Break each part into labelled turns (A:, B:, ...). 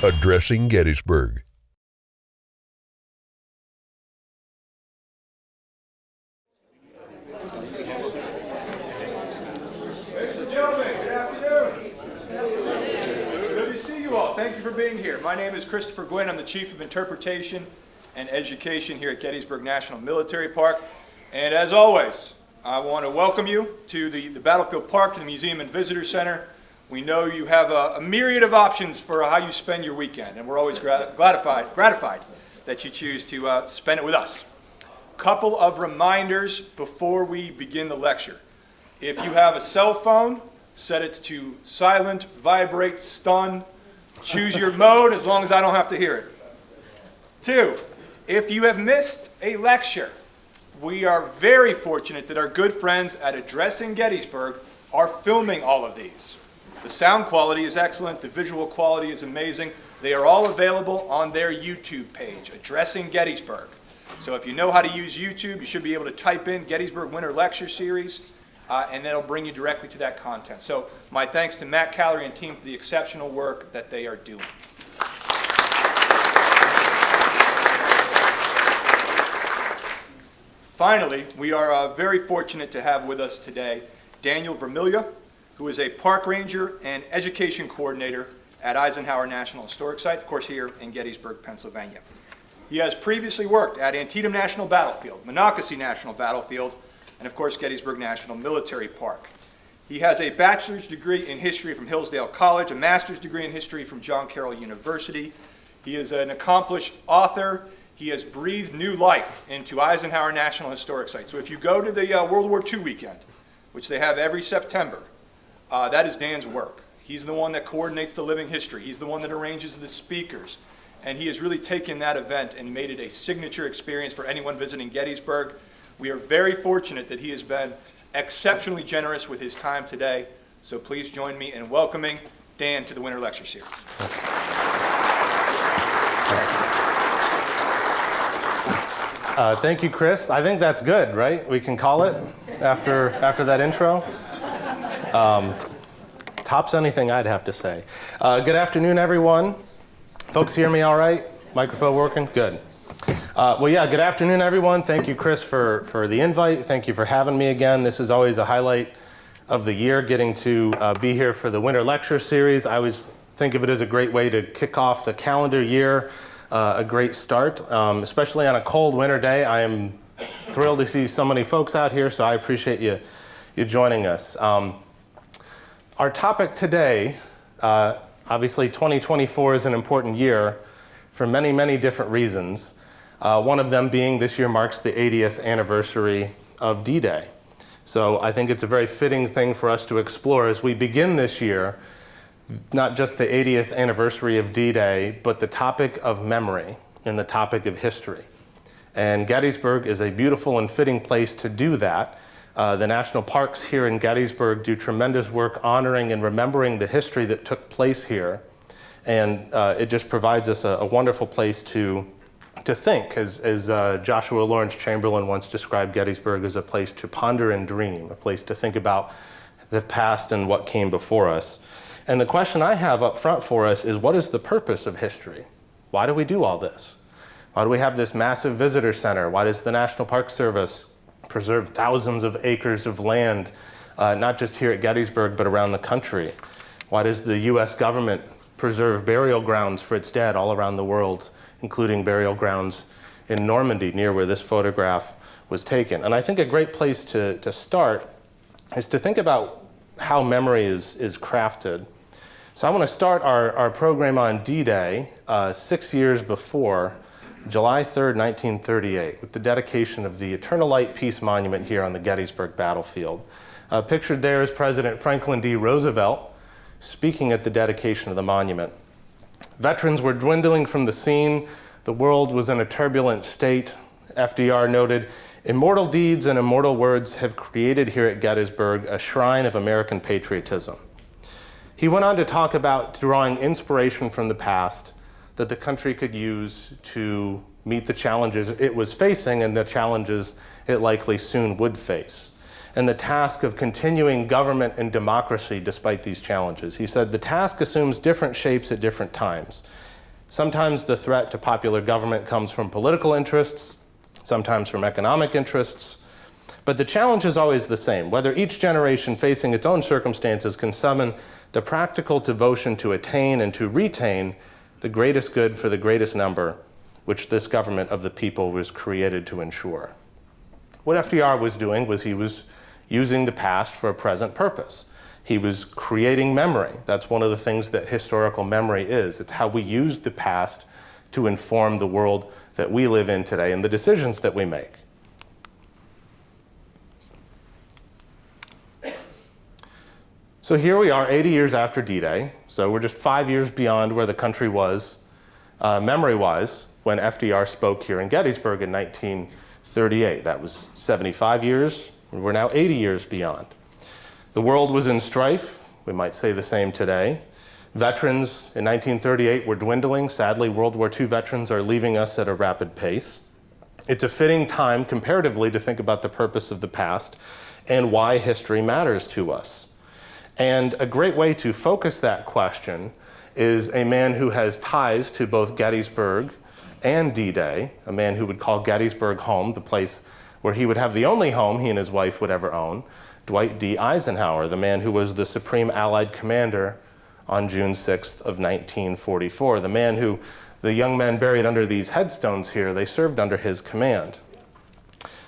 A: Addressing Gettysburg.
B: Ladies and gentlemen, good afternoon. Good to see you all. Thank you for being here. My name is Christopher Gwynn. I'm the Chief of Interpretation and Education here at Gettysburg National Military Park. And as always, I want to welcome you to the Battlefield Park, to the Museum and Visitor Center. We know you have a myriad of options for how you spend your weekend, and we're always gratified that you choose to spend it with us. Couple of reminders before we begin the lecture. If you have a cell phone, set it to silent, vibrate, stun. Choose your mode as long as I don't have to hear it. 2, if you have missed a lecture, we are very fortunate that our good friends at Addressing Gettysburg are filming all of these. The sound quality is excellent. The visual quality is amazing. They are all available on their YouTube page, Addressing Gettysburg. So if you know how to use YouTube, you should be able to type in Gettysburg Winter Lecture Series, and then it'll bring you directly to that content. So my thanks to Matt Callery and team for the exceptional work that they are doing. Finally, we are very fortunate to have with us today Daniel Vermilya, who is a park ranger and education coordinator at Eisenhower National Historic Site, of course here in Gettysburg, Pennsylvania. He has previously worked at Antietam National Battlefield, Monocacy National Battlefield, and of course Gettysburg National Military Park. He has a bachelor's degree in history from Hillsdale College, a master's degree in history from John Carroll University. He is an accomplished author. He has breathed new life into Eisenhower National Historic Site. So if you go to the World War II weekend, which they have every September, that is Dan's work. He's the one that coordinates the living history. He's the one that arranges the speakers. And he has really taken that event and made it a signature experience for anyone visiting Gettysburg. We are very fortunate that he has been exceptionally generous with his time today. So please join me in welcoming Dan to the Winter Lecture Series.
C: Thank you, Chris. I think that's good, right? We can call it after that intro. Tops anything I'd have to say. Good afternoon, everyone. Folks hear me all right? Microphone working? Good. Well, yeah, good afternoon, everyone. Thank you, Chris, for the invite. Thank you for having me again. This is always a highlight of the year, getting to be here for the Winter Lecture Series. I always think of it as a great way to kick off the calendar year, a great start, especially on a cold winter day. I am thrilled to see so many folks out here, so I appreciate you joining us. Our topic today, obviously 2024 is an important year for many, many different reasons. One of them being this year marks the 80th anniversary of D-Day. So I think it's a very fitting thing for us to explore as we begin this year, not just the 80th anniversary of D-Day, but the topic of memory and the topic of history. And Gettysburg is a beautiful and fitting place to do that. The national parks here in Gettysburg do tremendous work honoring and remembering the history that took place here. And it just provides us a wonderful place to think, as Joshua Lawrence Chamberlain once described Gettysburg as a place to ponder and dream, a place to think about the past and what came before us. And the question I have up front for us is, what is the purpose of history? Why do we do all this? Why do we have this massive visitor center? Why does the National Park Service preserve thousands of acres of land, not just here at Gettysburg, but around the country? Why does the U.S. government preserve burial grounds for its dead all around the world, including burial grounds in Normandy, near where this photograph was taken? And I think a great place to start is to think about how memory is crafted. So I want to start our program on D-Day 6 years before, July 3rd, 1938, with the dedication of the Eternal Light Peace Monument here on the Gettysburg battlefield. Pictured there is President Franklin D. Roosevelt speaking at the dedication of the monument. Veterans were dwindling from the scene. The world was in a turbulent state. FDR noted, "Immortal deeds and immortal words have created here at Gettysburg a shrine of American patriotism." He went on to talk about drawing inspiration from the past that the country could use to meet the challenges it was facing and the challenges it likely soon would face, and the task of continuing government and democracy despite these challenges. He said, "The task assumes different shapes at different times. Sometimes the threat to popular government comes from political interests, sometimes from economic interests, but the challenge is always the same, whether each generation facing its own circumstances can summon the practical devotion to attain and to retain the greatest good for the greatest number, which this government of the people was created to ensure. What FDR was doing was he was using the past for a present purpose. He was creating memory. That's one of the things that historical memory is. It's how we use the past to inform the world that we live in today and the decisions that we make. So here we are 80 years after D-Day. So we're just 5 years beyond where the country was, memory-wise, when FDR spoke here in Gettysburg in 1938. That was 75 years. We're now 80 years beyond. The world was in strife. We might say the same today. Veterans in 1938 were dwindling. Sadly, World War II veterans are leaving us at a rapid pace. It's a fitting time, comparatively, to think about the purpose of the past and why history matters to us. And a great way to focus that question is a man who has ties to both Gettysburg and D-Day, a man who would call Gettysburg home, the place where he would have the only home he and his wife would ever own, Dwight D. Eisenhower, the man who was the Supreme Allied Commander on June 6th of 1944, the man who, the young men buried under these headstones here, they served under his command.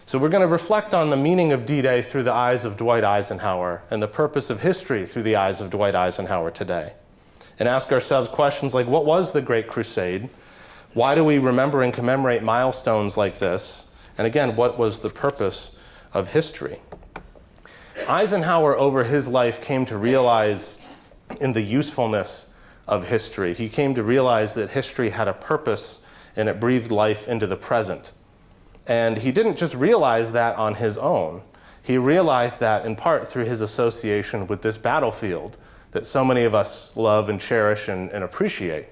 C: So we're going to reflect on the meaning of D-Day through the eyes of Dwight Eisenhower and the purpose of history through the eyes of Dwight Eisenhower today. And ask ourselves questions like, what was the Great Crusade? Why do we remember and commemorate milestones like this? And again, what was the purpose of history? Eisenhower, over his life, came to realize in the usefulness of history. He came to realize that history had a purpose and it breathed life into the present. And he didn't just realize that on his own. He realized that in part through his association with this battlefield that so many of us love and cherish and appreciate.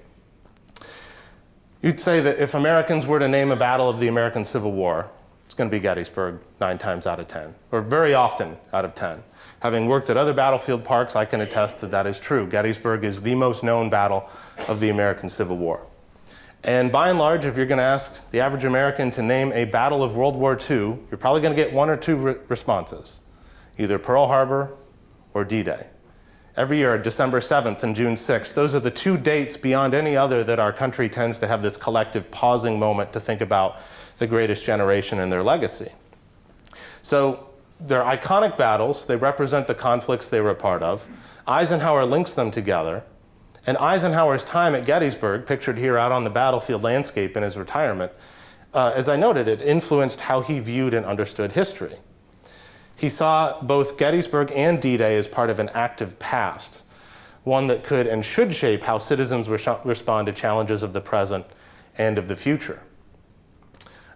C: You'd say that if Americans were to name a battle of the American Civil War, it's going to be Gettysburg 9 times out of 10, or very often out of 10. Having worked at other battlefield parks, I can attest that that is true. Gettysburg is the most known battle of the American Civil War. And by and large, if you're going to ask the average American to name a battle of World War II, you're probably going to get one or two responses, either Pearl Harbor or D-Day. Every year, December 7th and June 6th, those are the two dates beyond any other that our country tends to have this collective pausing moment to think about the greatest generation and their legacy. So they're iconic battles. They represent the conflicts they were a part of. Eisenhower links them together. And Eisenhower's time at Gettysburg, pictured here out on the battlefield landscape in his retirement, as I noted, it influenced how he viewed and understood history. He saw both Gettysburg and D-Day as part of an active past, one that could and should shape how citizens respond to challenges of the present and of the future.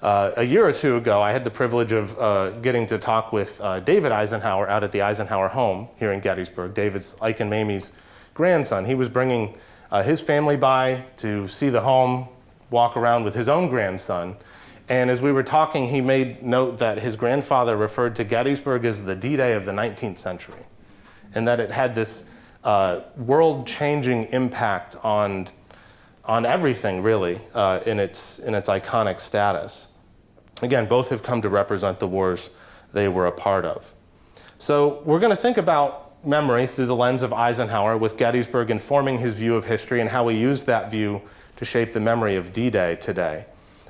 C: A year or two ago, I had the privilege of getting to talk with David Eisenhower out at the Eisenhower home here in Gettysburg. David's Ike and Mamie's grandson. He was bringing his family by to see the home, walk around with his own grandson. And as we were talking, he made note that his grandfather referred to Gettysburg as the D-Day of the 19th century, and that it had this world-changing impact on everything, really, in its iconic status. Again, both have come to represent the wars they were a part of. So we're going to think about memory through the lens of Eisenhower, with Gettysburg informing his view of history and how we use that view to shape the memory of D-Day today.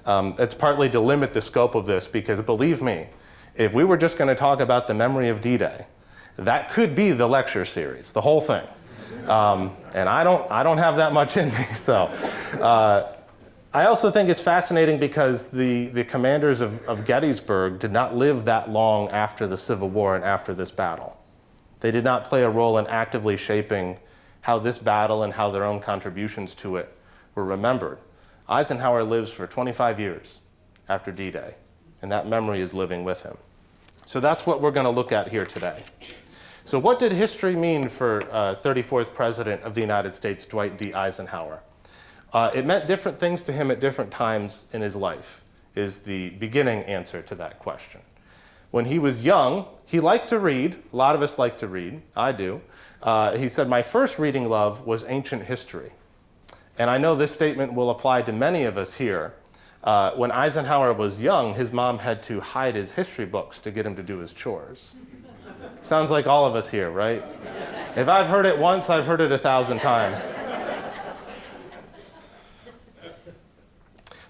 C: It's partly to limit the scope of this because, believe me, if we were just going to talk about the memory of D-Day, that could be the lecture series, the whole thing. And I don't have that much in me. So I also think it's fascinating because the commanders of Gettysburg did not live that long after the Civil War and after this battle. They did not play a role in actively shaping how this battle and how their own contributions to it were remembered. Eisenhower lives for 25 years after D-Day, and that memory is living with him. So that's what we're going to look at here today. So what did history mean for 34th President of the United States, Dwight D. Eisenhower? It meant different things to him at different times in his life, is the beginning answer to that question. When he was young, he liked to read. A lot of us like to read. I do. He said, "My first reading love was ancient history." And I know this statement will apply to many of us here. When Eisenhower was young, his mom had to hide his history books to get him to do his chores. Sounds like all of us here, right? If I've heard it once, I've heard it 1,000 times.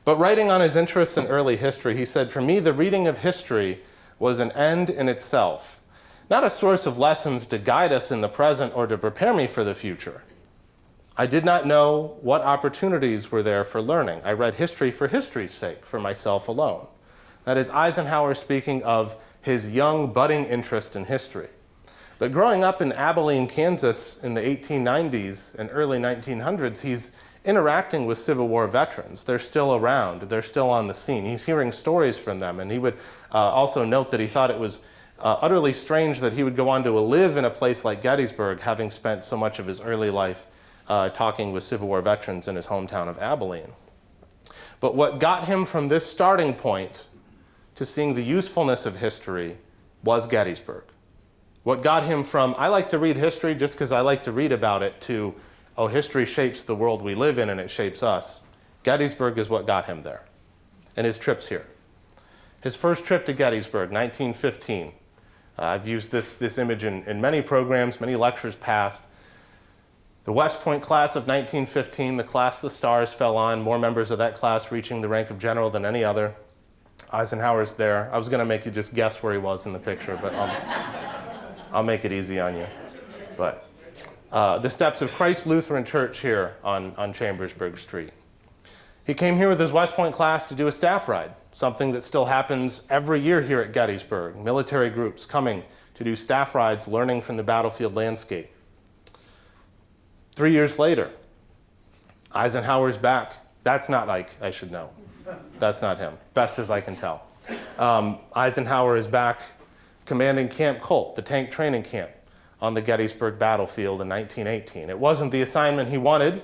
C: But writing on his interests in early history, he said, "For me, the reading of history was an end in itself, not a source of lessons to guide us in the present or to prepare me for the future. I did not know what opportunities were there for learning. I read history for history's sake, for myself alone." That is Eisenhower speaking of his young, budding interest in history. But growing up in Abilene, Kansas in the 1890s and early 1900s, he's interacting with Civil War veterans. They're still around. They're still on the scene. He's hearing stories from them. And he would also note that he thought it was utterly strange that he would go on to live in a place like Gettysburg, having spent so much of his early life talking with Civil War veterans in his hometown of Abilene. But what got him from this starting point to seeing the usefulness of history was Gettysburg. What got him from, I like to read history just because I like to read about it, to, oh, history shapes the world we live in and it shapes us. Gettysburg is what got him there, and his trips here. His first trip to Gettysburg, 1915. I've used this image in many programs, many lectures past. The West Point class of 1915, the class the stars fell on, more members of that class reaching the rank of general than any other. Eisenhower's there. I was going to make you just guess where he was in the picture, but I'll make it easy on you. But the steps of Christ Lutheran Church here on Chambersburg Street. He came here with his West Point class to do a staff ride, something that still happens every year here at Gettysburg. Military groups coming to do staff rides, learning from the battlefield landscape. 3 years later, Eisenhower's back. That's not Ike, I should know. That's not him, best as I can tell. Eisenhower is back commanding Camp Colt, the tank training camp on the Gettysburg battlefield in 1918. It wasn't the assignment he wanted.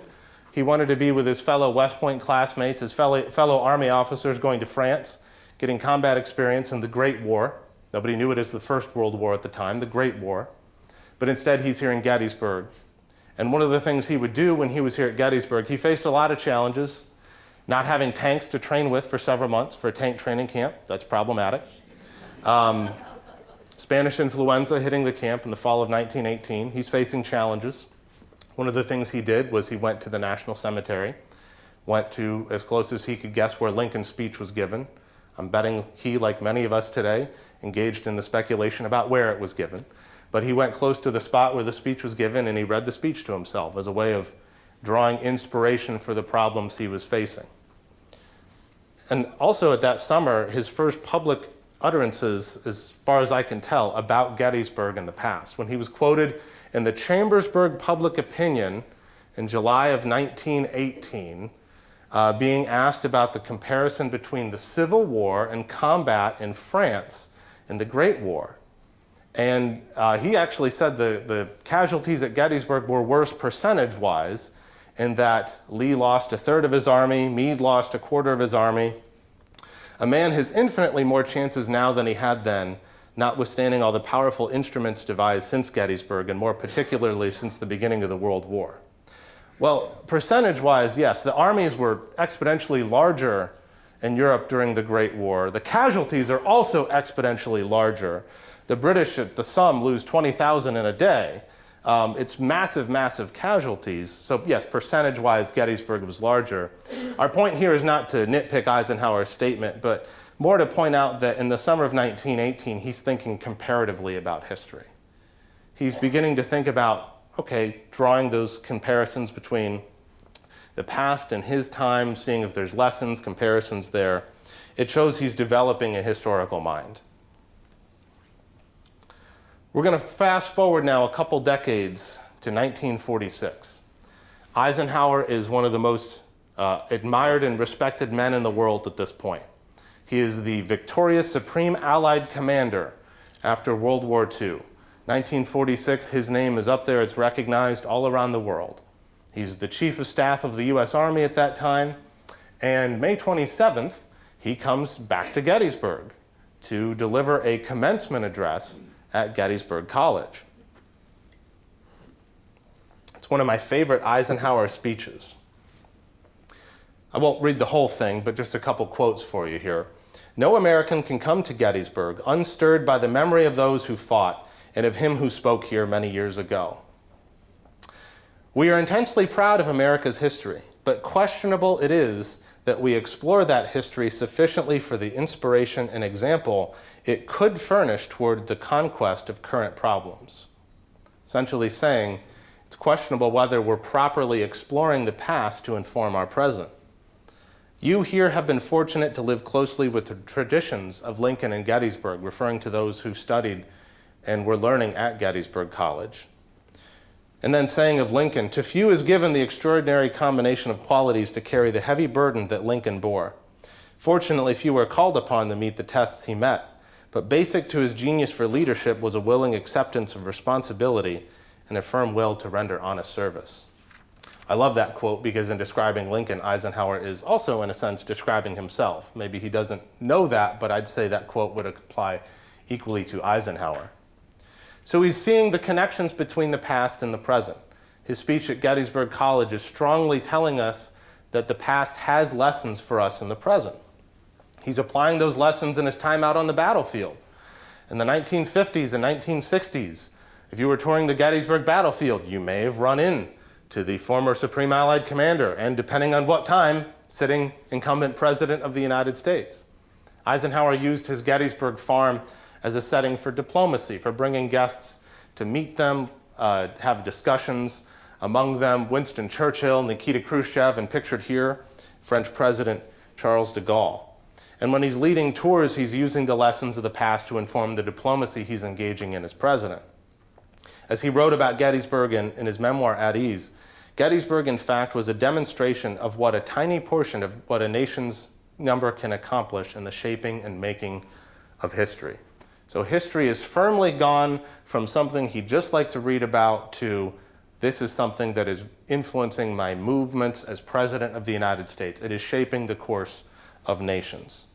C: He wanted to be with his fellow West Point classmates, his fellow Army officers going to France, getting combat experience in the Great War. Nobody knew it as the First World War at the time, the Great War. But instead, he's here in Gettysburg. And one of the things he would do when he was here at Gettysburg, he faced a lot of challenges. Not having tanks to train with for several months for a tank training camp, that's problematic. Spanish influenza hitting the camp in the fall of 1918. He's facing challenges. One of the things he did was he went to the National Cemetery, went to as close as he could guess where Lincoln's speech was given. I'm betting he, like many of us today, engaged in the speculation about where it was given. But he went close to the spot where the speech was given, and he read the speech to himself as a way of drawing inspiration for the problems he was facing. And also at that summer, his first public utterances, as far as I can tell, about Gettysburg in the past, when he was quoted in the Chambersburg Public Opinion in July of 1918, being asked about the comparison between the Civil War and combat in France in the Great War. And he actually said the casualties at Gettysburg were worse percentage-wise, in that Lee lost a third of his army, Meade lost a quarter of his army. A man has infinitely more chances now than he had then, notwithstanding all the powerful instruments devised since Gettysburg, and more particularly since the beginning of the World War. Well, percentage-wise, yes, the armies were exponentially larger in Europe during the Great War. The casualties are also exponentially larger. The British at the Somme lose 20,000 in a day. It's massive, massive casualties. So yes, percentage-wise, Gettysburg was larger. Our point here is not to nitpick Eisenhower's statement, but more to point out that in the summer of 1918, he's thinking comparatively about history. He's beginning to think about, okay, drawing those comparisons between the past and his time, seeing if there's lessons, comparisons there. It shows he's developing a historical mind. We're going to fast forward now a couple decades to 1946. Eisenhower is one of the most admired and respected men in the world at this point. He is the victorious Supreme Allied Commander after World War II. 1946, his name is up there. It's recognized all around the world. He's the Chief of Staff of the U.S. Army at that time. And May 27th, he comes back to Gettysburg to deliver a commencement address at Gettysburg College. It's one of my favorite Eisenhower speeches. won't read the whole thing, but just a couple quotes for you here. "No American can come to Gettysburg unstirred by the memory of those who fought and of him who spoke here many years ago. We are intensely proud of America's history, but questionable it is that we explore that history sufficiently for the inspiration and example it could furnish toward the conquest of current problems." Essentially saying it's questionable whether we're properly exploring the past to inform our present. "You here have been fortunate to live closely with the traditions of Lincoln and Gettysburg," referring to those who studied and were learning at Gettysburg College. And then saying of Lincoln, "To few is given the extraordinary combination of qualities to carry the heavy burden that Lincoln bore. Fortunately, few were called upon to meet the tests he met, but basic to his genius for leadership was a willing acceptance of responsibility and a firm will to render honest service." I love that quote because in describing Lincoln, Eisenhower is also, in a sense, describing himself. Maybe he doesn't know that, but I'd say that quote would apply equally to Eisenhower. So he's seeing the connections between the past and the present. His speech at Gettysburg College is strongly telling us that the past has lessons for us in the present. He's applying those lessons in his time out on the battlefield. In the 1950s and 1960s, if you were touring the Gettysburg battlefield, you may have run into the former Supreme Allied Commander and, depending on what time, sitting incumbent President of the United States. Eisenhower used his Gettysburg farm as a setting for diplomacy, for bringing guests to meet them, have discussions, among them Winston Churchill, Nikita Khrushchev, and pictured here, French President Charles de Gaulle. And when he's leading tours, he's using the lessons of the past to inform the diplomacy he's engaging in as president. As he wrote about Gettysburg in his memoir, At Ease, Gettysburg, in fact, was a demonstration of what a tiny portion of what a nation's number can accomplish in the shaping and making of history. So history is firmly gone from something he'd just like to read about to this is something that is influencing my movements as President of the United States. It is shaping the course of nations.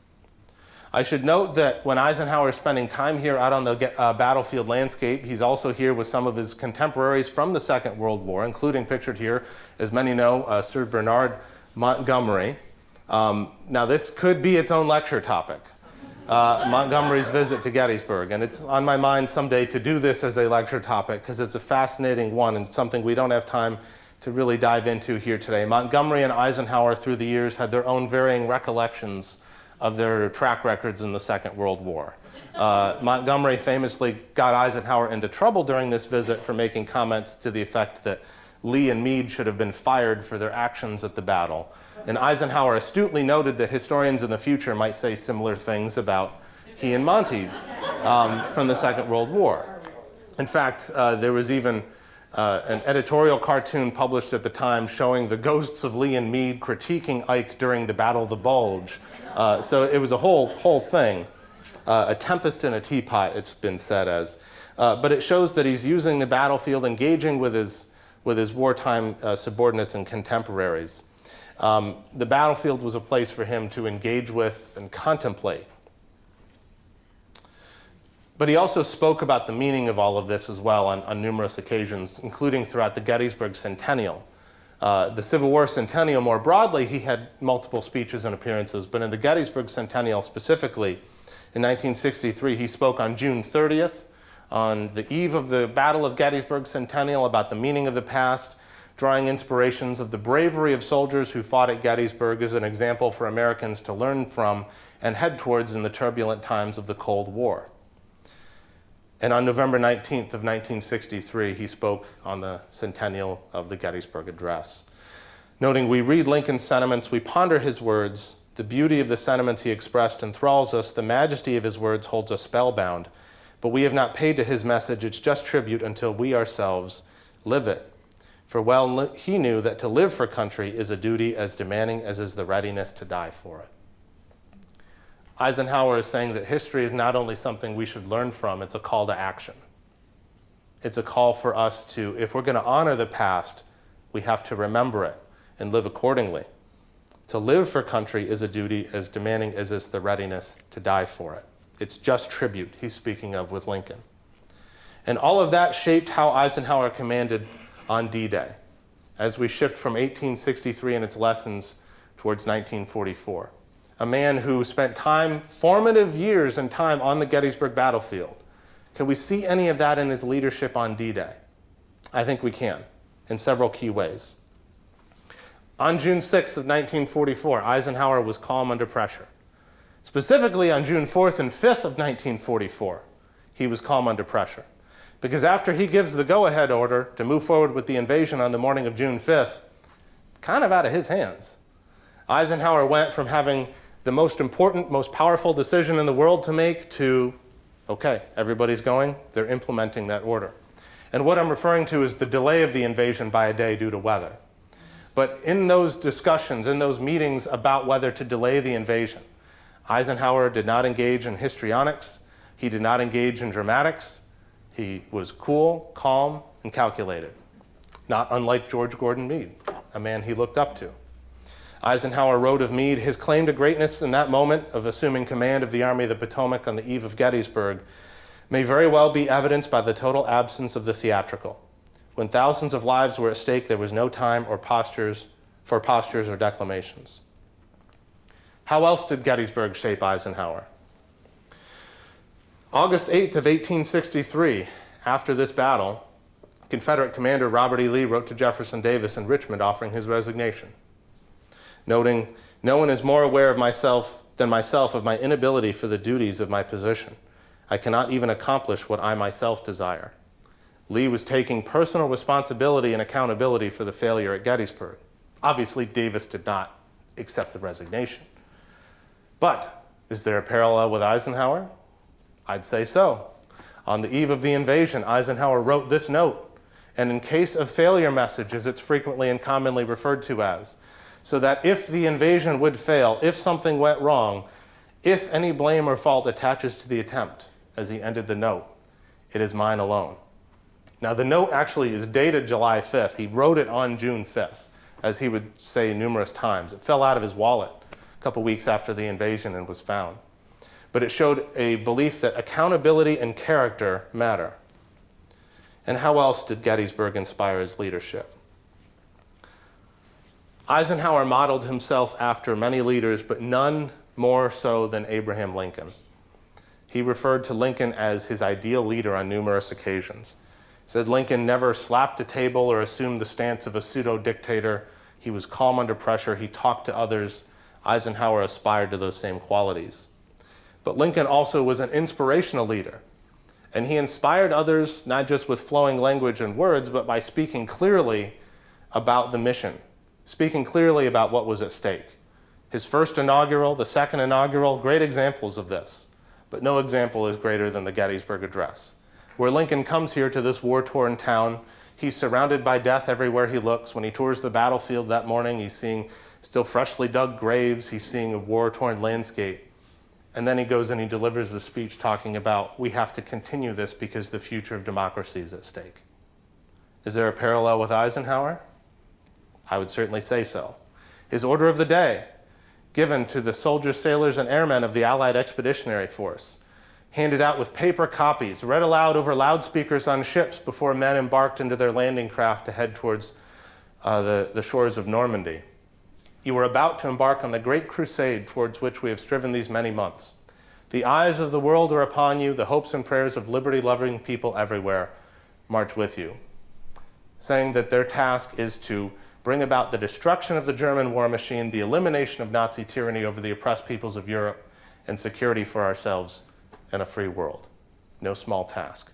C: I should note that when Eisenhower is spending time here out on the battlefield landscape, he's also here with some of his contemporaries from the Second World War, including pictured here, as many know, Sir Bernard Montgomery. Now this could be its own lecture topic. Montgomery's visit to Gettysburg, and it's on my mind someday to do this as a lecture topic because it's a fascinating one and something we don't have time to really dive into here today. Montgomery and Eisenhower through the years had their own varying recollections of their track records in the Second World War. Montgomery famously got Eisenhower into trouble during this visit for making comments to the effect that Lee and Meade should have been fired for their actions at the battle. And Eisenhower astutely noted that historians in the future might say similar things about he and Monty from the Second World War. In fact, there was even an editorial cartoon published at the time showing the ghosts of Lee and Meade critiquing Ike during the Battle of the Bulge. So it was a whole thing, a tempest in a teapot, it's been said as. But it shows that he's using the battlefield, engaging with his wartime subordinates and contemporaries. The battlefield was a place for him to engage with and contemplate. But he also spoke about the meaning of all of this as well on numerous occasions, including throughout the Gettysburg Centennial. The Civil War Centennial more broadly, he had multiple speeches and appearances, but in the Gettysburg Centennial specifically, in 1963, he spoke on June 30th, on the eve of the Battle of Gettysburg Centennial, about the meaning of the past, drawing inspirations of the bravery of soldiers who fought at Gettysburg as an example for Americans to learn from and head towards in the turbulent times of the Cold War. And on November 19th of 1963, he spoke on the centennial of the Gettysburg Address. Noting, we read Lincoln's sentiments, we ponder his words, the beauty of the sentiments he expressed enthralls us, the majesty of his words holds us spellbound, but we have not paid to his message its just tribute until we ourselves live it. For well he knew that to live for country is a duty as demanding as is the readiness to die for it. Eisenhower is saying that history is not only something we should learn from, it's a call to action. It's a call for us to, if we're going to honor the past, we have to remember it and live accordingly. To live for country is a duty as demanding as is the readiness to die for it. It's just tribute he's speaking of with Lincoln. And all of that shaped how Eisenhower commanded on D-Day. As we shift from 1863 and its lessons towards 1944. A man who spent formative years and time on the Gettysburg battlefield. Can we see any of that in his leadership on D-Day? I think we can, in several key ways. On June 6th of 1944, Eisenhower was calm under pressure. Specifically on June 4th and 5th of 1944, he was calm under pressure. Because after he gives the go-ahead order to move forward with the invasion on the morning of June 5th, kind of out of his hands. Eisenhower went from having the most important, most powerful decision in the world to make to, okay, everybody's going, they're implementing that order. And what I'm referring to is the delay of the invasion by a day due to weather. But in those discussions, in those meetings about whether to delay the invasion, Eisenhower did not engage in histrionics. He did not engage in dramatics. He was cool, calm, and calculated. Not unlike George Gordon Meade, a man he looked up to. Eisenhower wrote of Meade, his claim to greatness in that moment of assuming command of the Army of the Potomac on the eve of Gettysburg may very well be evidenced by the total absence of the theatrical. When thousands of lives were at stake, there was no time or postures or declamations. How else did Gettysburg shape Eisenhower? August 8th of 1863, after this battle, Confederate Commander Robert E. Lee wrote to Jefferson Davis in Richmond offering his resignation, noting, "No one is more aware of than myself of my inability for the duties of my position. I cannot even accomplish what I myself desire." Lee was taking personal responsibility and accountability for the failure at Gettysburg. Obviously, Davis did not accept the resignation. But is there a parallel with Eisenhower? I'd say so. On the eve of the invasion, Eisenhower wrote this note, and in case of failure message, as it's frequently and commonly referred to as, so that if the invasion would fail, if something went wrong, if any blame or fault attaches to the attempt, as he ended the note, it is mine alone. Now, the note actually is dated July 5th. He wrote it on June 5th, as he would say numerous times. It fell out of his wallet a couple weeks after the invasion and was found. But it showed a belief that accountability and character matter. And how else did Gettysburg inspire his leadership? Eisenhower modeled himself after many leaders, but none more so than Abraham Lincoln. He referred to Lincoln as his ideal leader on numerous occasions. Said Lincoln never slapped a table or assumed the stance of a pseudo-dictator. He was calm under pressure. He talked to others. Eisenhower aspired to those same qualities. But Lincoln also was an inspirational leader. And he inspired others not just with flowing language and words, but by speaking clearly about the mission, speaking clearly about what was at stake. His first inaugural, the second inaugural, great examples of this. But no example is greater than the Gettysburg Address, where Lincoln comes here to this war-torn town. He's surrounded by death everywhere he looks. When he tours the battlefield that morning, he's seeing still freshly dug graves. He's seeing a war-torn landscape. And then he goes and he delivers the speech talking about, we have to continue this because the future of democracy is at stake. Is there a parallel with Eisenhower? I would certainly say so. His order of the day, given to the soldiers, sailors, and airmen of the Allied Expeditionary Force, handed out with paper copies, read aloud over loudspeakers on ships before men embarked into their landing craft to head towards the shores of Normandy. You are about to embark on the great crusade towards which we have striven these many months. The eyes of the world are upon you. The hopes and prayers of liberty-loving people everywhere march with you. Saying that their task is to bring about the destruction of the German war machine, the elimination of Nazi tyranny over the oppressed peoples of Europe, and security for ourselves and a free world. No small task.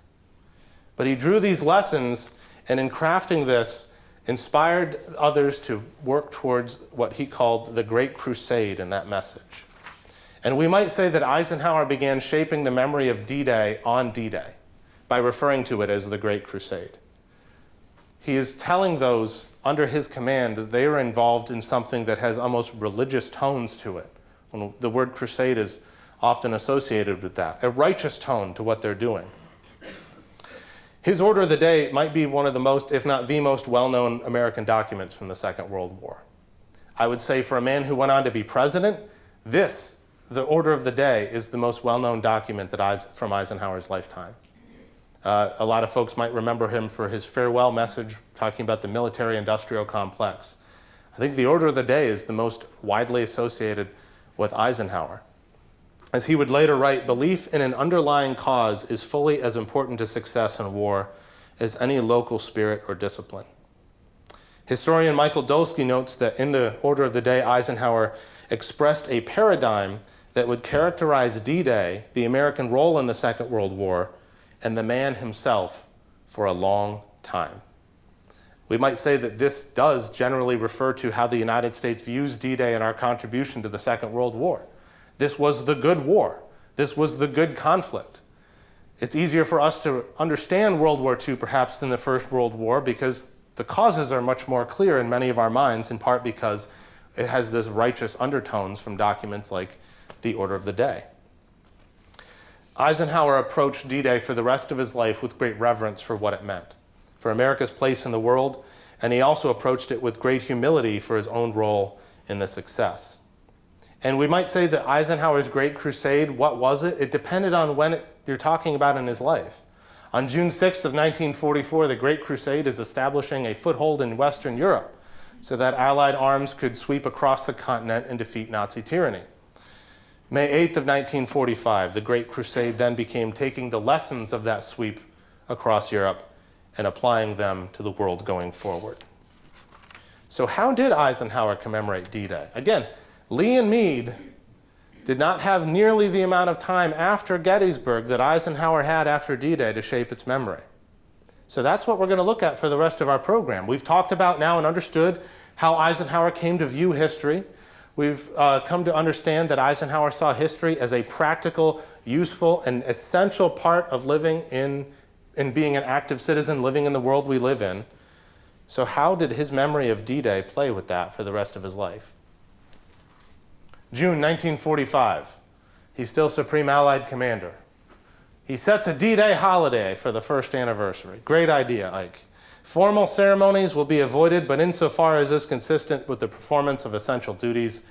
C: But he drew these lessons, and in crafting this, inspired others to work towards what he called the Great Crusade in that message. And we might say that Eisenhower began shaping the memory of D-Day on D-Day by referring to it as the Great Crusade. He is telling those under his command that they are involved in something that has almost religious tones to it. When the word crusade is often associated with that, a righteous tone to what they're doing. His order of the day might be one of the most, if not the most well-known American documents from the Second World War. I would say for a man who went on to be president, the order of the day, is the most well-known document from Eisenhower's lifetime. A lot of folks might remember him for his farewell message talking about the military-industrial complex. I think the order of the day is the most widely associated with Eisenhower. As he would later write, belief in an underlying cause is fully as important to success in war as any local spirit or discipline. Historian Michael Dolsky notes that in the order of the day, Eisenhower expressed a paradigm that would characterize D-Day, the American role in the Second World War, and the man himself for a long time. We might say that this does generally refer to how the United States views D-Day and our contribution to the Second World War. This was the good war. This was the good conflict. It's easier for us to understand World War II perhaps than the First World War because the causes are much more clear in many of our minds, in part because it has this righteous undertones from documents like the Order of the Day. Eisenhower approached D-Day for the rest of his life with great reverence for what it meant, for America's place in the world, and he also approached it with great humility for his own role in the success. And we might say that Eisenhower's Great Crusade, what was it? It depended on when you're talking about in his life. On June 6th of 1944, the Great Crusade is establishing a foothold in Western Europe so that Allied arms could sweep across the continent and defeat Nazi tyranny. May 8th of 1945, the Great Crusade then became taking the lessons of that sweep across Europe and applying them to the world going forward. So how did Eisenhower commemorate D-Day? Again, Lee and Meade did not have nearly the amount of time after Gettysburg that Eisenhower had after D-Day to shape its memory. So that's what we're going to look at for the rest of our program. We've talked about now and understood how Eisenhower came to view history. We've come to understand that Eisenhower saw history as a practical, useful, and essential part of living in being an active citizen, living in the world we live in. So how did his memory of D-Day play with that for the rest of his life? June 1945, he's still Supreme Allied Commander. He sets a D-Day holiday for the first anniversary. Great idea, Ike. Formal ceremonies will be avoided, but insofar as is consistent with the performance of essential duties,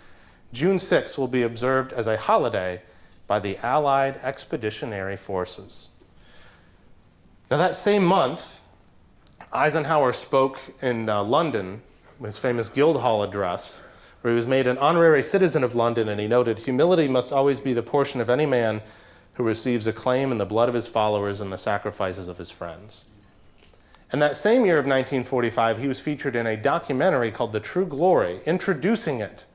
C: June 6 will be observed as a holiday by the Allied Expeditionary Forces. Now that same month, Eisenhower spoke in London, his famous Guildhall address, where he was made an honorary citizen of London, and he noted, "Humility must always be the portion of any man who receives acclaim in the blood of his followers and the sacrifices of his friends." And that same year of 1945, he was featured in a documentary called The True Glory, introducing it,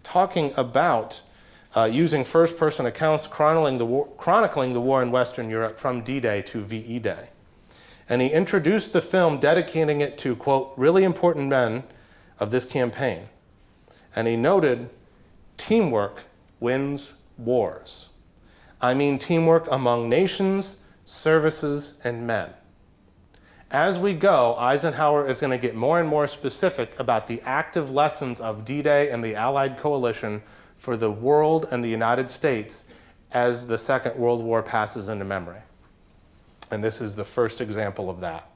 C: talking about using first-person accounts chronicling the war in Western Europe from D-Day to VE Day. And he introduced the film, dedicating it to, quote, really important men of this campaign. And he noted, teamwork wins wars. I mean teamwork among nations, services, and men. As we go, Eisenhower is going to get more and more specific about the active lessons of D-Day and the Allied coalition for the world and the United States as the Second World War passes into memory. And this is the first example of that.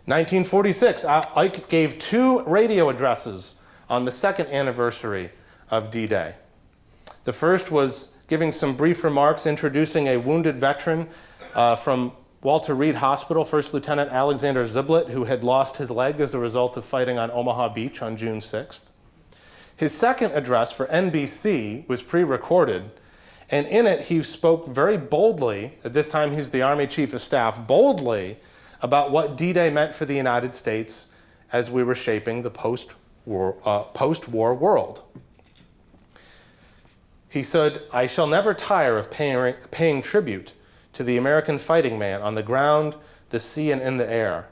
C: 1946, Ike gave 2 radio addresses on the second anniversary of D-Day. The first was giving some brief remarks, introducing a wounded veteran from Walter Reed Hospital, First Lieutenant Alexander Ziblatt, who had lost his leg as a result of fighting on Omaha Beach on June 6th. His second address for NBC was pre-recorded, and in it he spoke very boldly, at this time he's the Army Chief of Staff, boldly about what D-Day meant for the United States as we were shaping the post-war world. He said, "I shall never tire of paying tribute to the American fighting man on the ground, the sea, and in the air.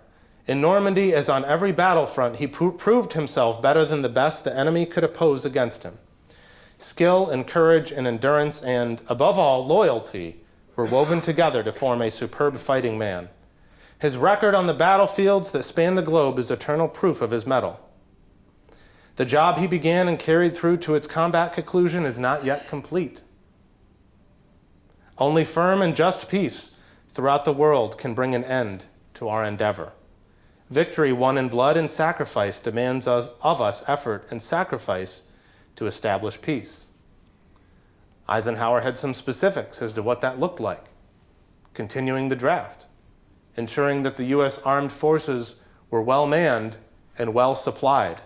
C: In Normandy, as on every battlefront, he proved himself better than the best the enemy could oppose against him. Skill and courage and endurance and, above all, loyalty were woven together to form a superb fighting man. His record on the battlefields that span the globe is eternal proof of his mettle. The job he began and carried through to its combat conclusion is not yet complete. Only firm and just peace throughout the world can bring an end to our endeavor. Victory won in blood and sacrifice demands of us effort and sacrifice to establish peace." Eisenhower had some specifics as to what that looked like. Continuing the draft, ensuring that the U.S. armed forces were well manned and well supplied,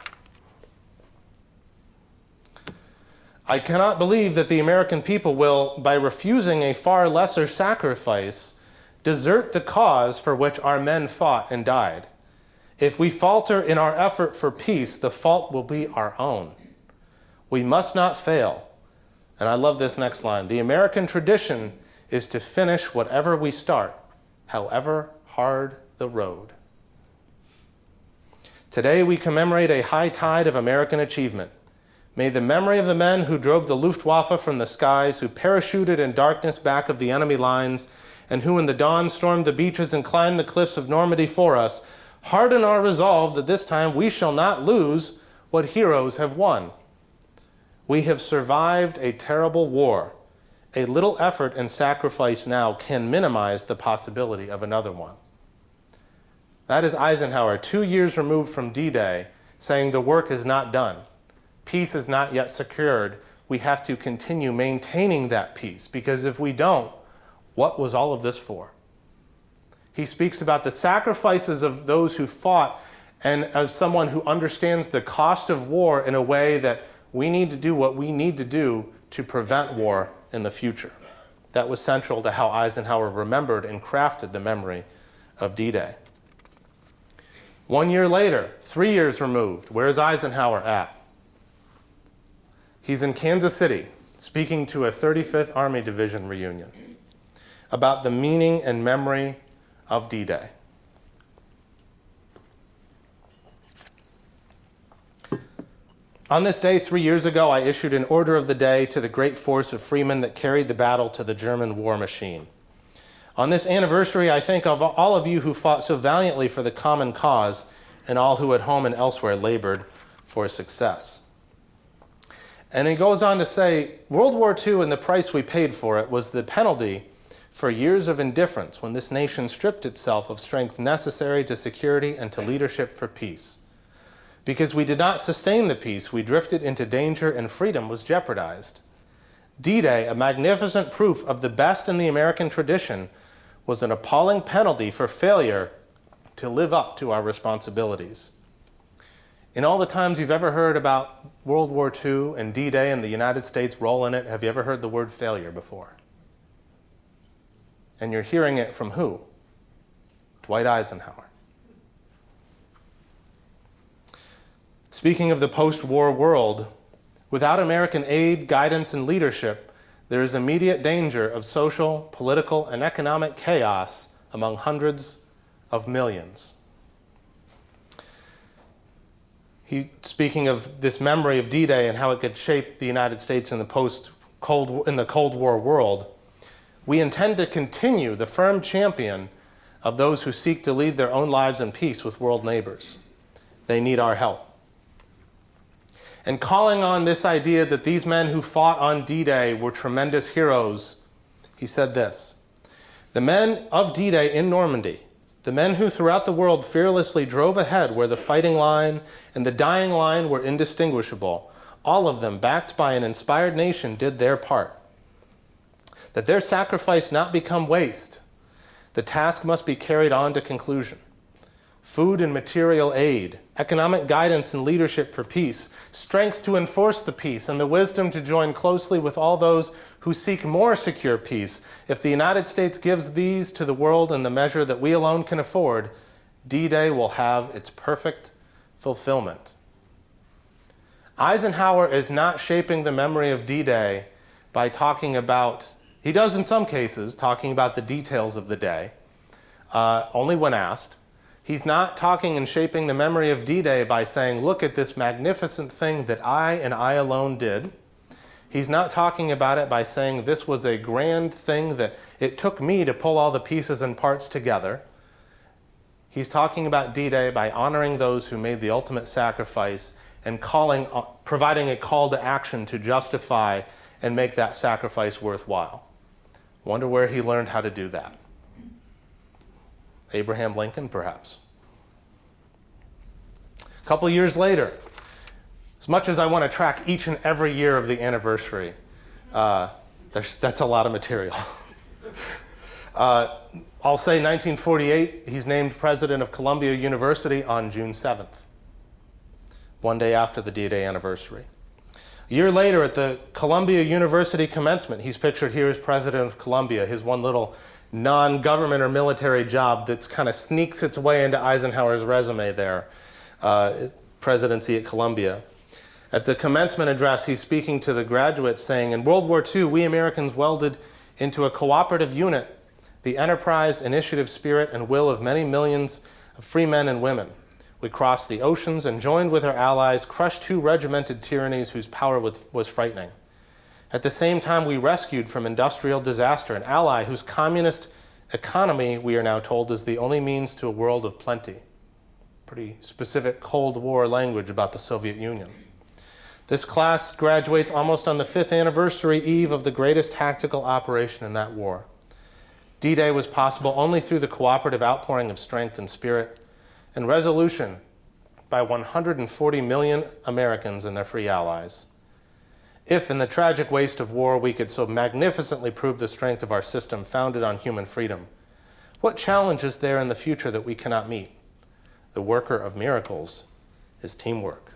C: I cannot believe that the American people will, by refusing a far lesser sacrifice, desert the cause for which our men fought and died. If we falter in our effort for peace, the fault will be our own. We must not fail. And I love this next line. The American tradition is to finish whatever we start, however hard the road. Today we commemorate a high tide of American achievement. May the memory of the men who drove the Luftwaffe from the skies, who parachuted in darkness back of the enemy lines, and who in the dawn stormed the beaches and climbed the cliffs of Normandy for us, harden our resolve that this time we shall not lose what heroes have won. We have survived a terrible war. A little effort and sacrifice now can minimize the possibility of another one. That is Eisenhower, 2 years removed from D-Day, saying the work is not done. Peace is not yet secured. We have to continue maintaining that peace, because if we don't, what was all of this for? He speaks about the sacrifices of those who fought, and as someone who understands the cost of war in a way that we need to do what we need to do to prevent war in the future. That was central to how Eisenhower remembered and crafted the memory of D-Day. 1 year later, 3 years removed, where's Eisenhower at? He's in Kansas City, speaking to a 35th Army Division reunion about the meaning and memory of D-Day. On this day, 3 years ago, I issued an order of the day to the great force of freemen that carried the battle to the German war machine. On this anniversary, I think of all of you who fought so valiantly for the common cause and all who at home and elsewhere labored for success. And he goes on to say, World War II and the price we paid for it was the penalty for years of indifference when this nation stripped itself of strength necessary to security and to leadership for peace. Because we did not sustain the peace, we drifted into danger and freedom was jeopardized. D-Day, a magnificent proof of the best in the American tradition, was an appalling penalty for failure to live up to our responsibilities. In all the times you've ever heard about World War II and D-Day and the United States' role in it, have you ever heard the word failure before? And you're hearing it from who? Dwight Eisenhower. Speaking of the post-war world, without American aid, guidance, and leadership, there is immediate danger of social, political, and economic chaos among hundreds of millions. Speaking of this memory of D-Day and how it could shape the United States in the Cold War world, we intend to continue the firm champion of those who seek to lead their own lives in peace with world neighbors. They need our help. And calling on this idea that these men who fought on D-Day were tremendous heroes, he said this: the men of D-Day in Normandy, the men who throughout the world fearlessly drove ahead where the fighting line and the dying line were indistinguishable, all of them, backed by an inspired nation, did their part. That their sacrifice not become waste, the task must be carried on to conclusion. Food and material aid, economic guidance and leadership for peace, strength to enforce the peace, and the wisdom to join closely with all those who seek more secure peace. If the United States gives these to the world in the measure that we alone can afford, D-Day will have its perfect fulfillment. Eisenhower is not shaping the memory of D-Day by talking about, he does in some cases, talking about the details of the day, only when asked. He's not talking and shaping the memory of D-Day by saying, look at this magnificent thing that I and I alone did. He's not talking about it by saying this was a grand thing that it took me to pull all the pieces and parts together. He's talking about D-Day by honoring those who made the ultimate sacrifice and providing a call to action to justify and make that sacrifice worthwhile. Wonder where he learned how to do that. Abraham Lincoln, perhaps. A couple years later, as much as I want to track each and every year of the anniversary, that's a lot of material. I'll say 1948, he's named president of Columbia University on June 7th, one day after the D-Day anniversary. A year later, at the Columbia University commencement, he's pictured here as president of Columbia, his one little non-government or military job that kind of sneaks its way into Eisenhower's resume there, presidency at Columbia. At the commencement address, he's speaking to the graduates saying, in World War II, we Americans welded into a cooperative unit the enterprise, initiative, spirit, and will of many millions of free men and women. We crossed the oceans and joined with our allies, crushed two regimented tyrannies whose power was frightening. At the same time, we rescued from industrial disaster an ally whose communist economy, we are now told, is the only means to a world of plenty. Pretty specific Cold War language about the Soviet Union. This class graduates almost on the 5th anniversary eve of the greatest tactical operation in that war. D-Day was possible only through the cooperative outpouring of strength and spirit and resolution by 140 million Americans and their free allies. If, in the tragic waste of war, we could so magnificently prove the strength of our system founded on human freedom, what challenge is there in the future that we cannot meet? The worker of miracles is teamwork.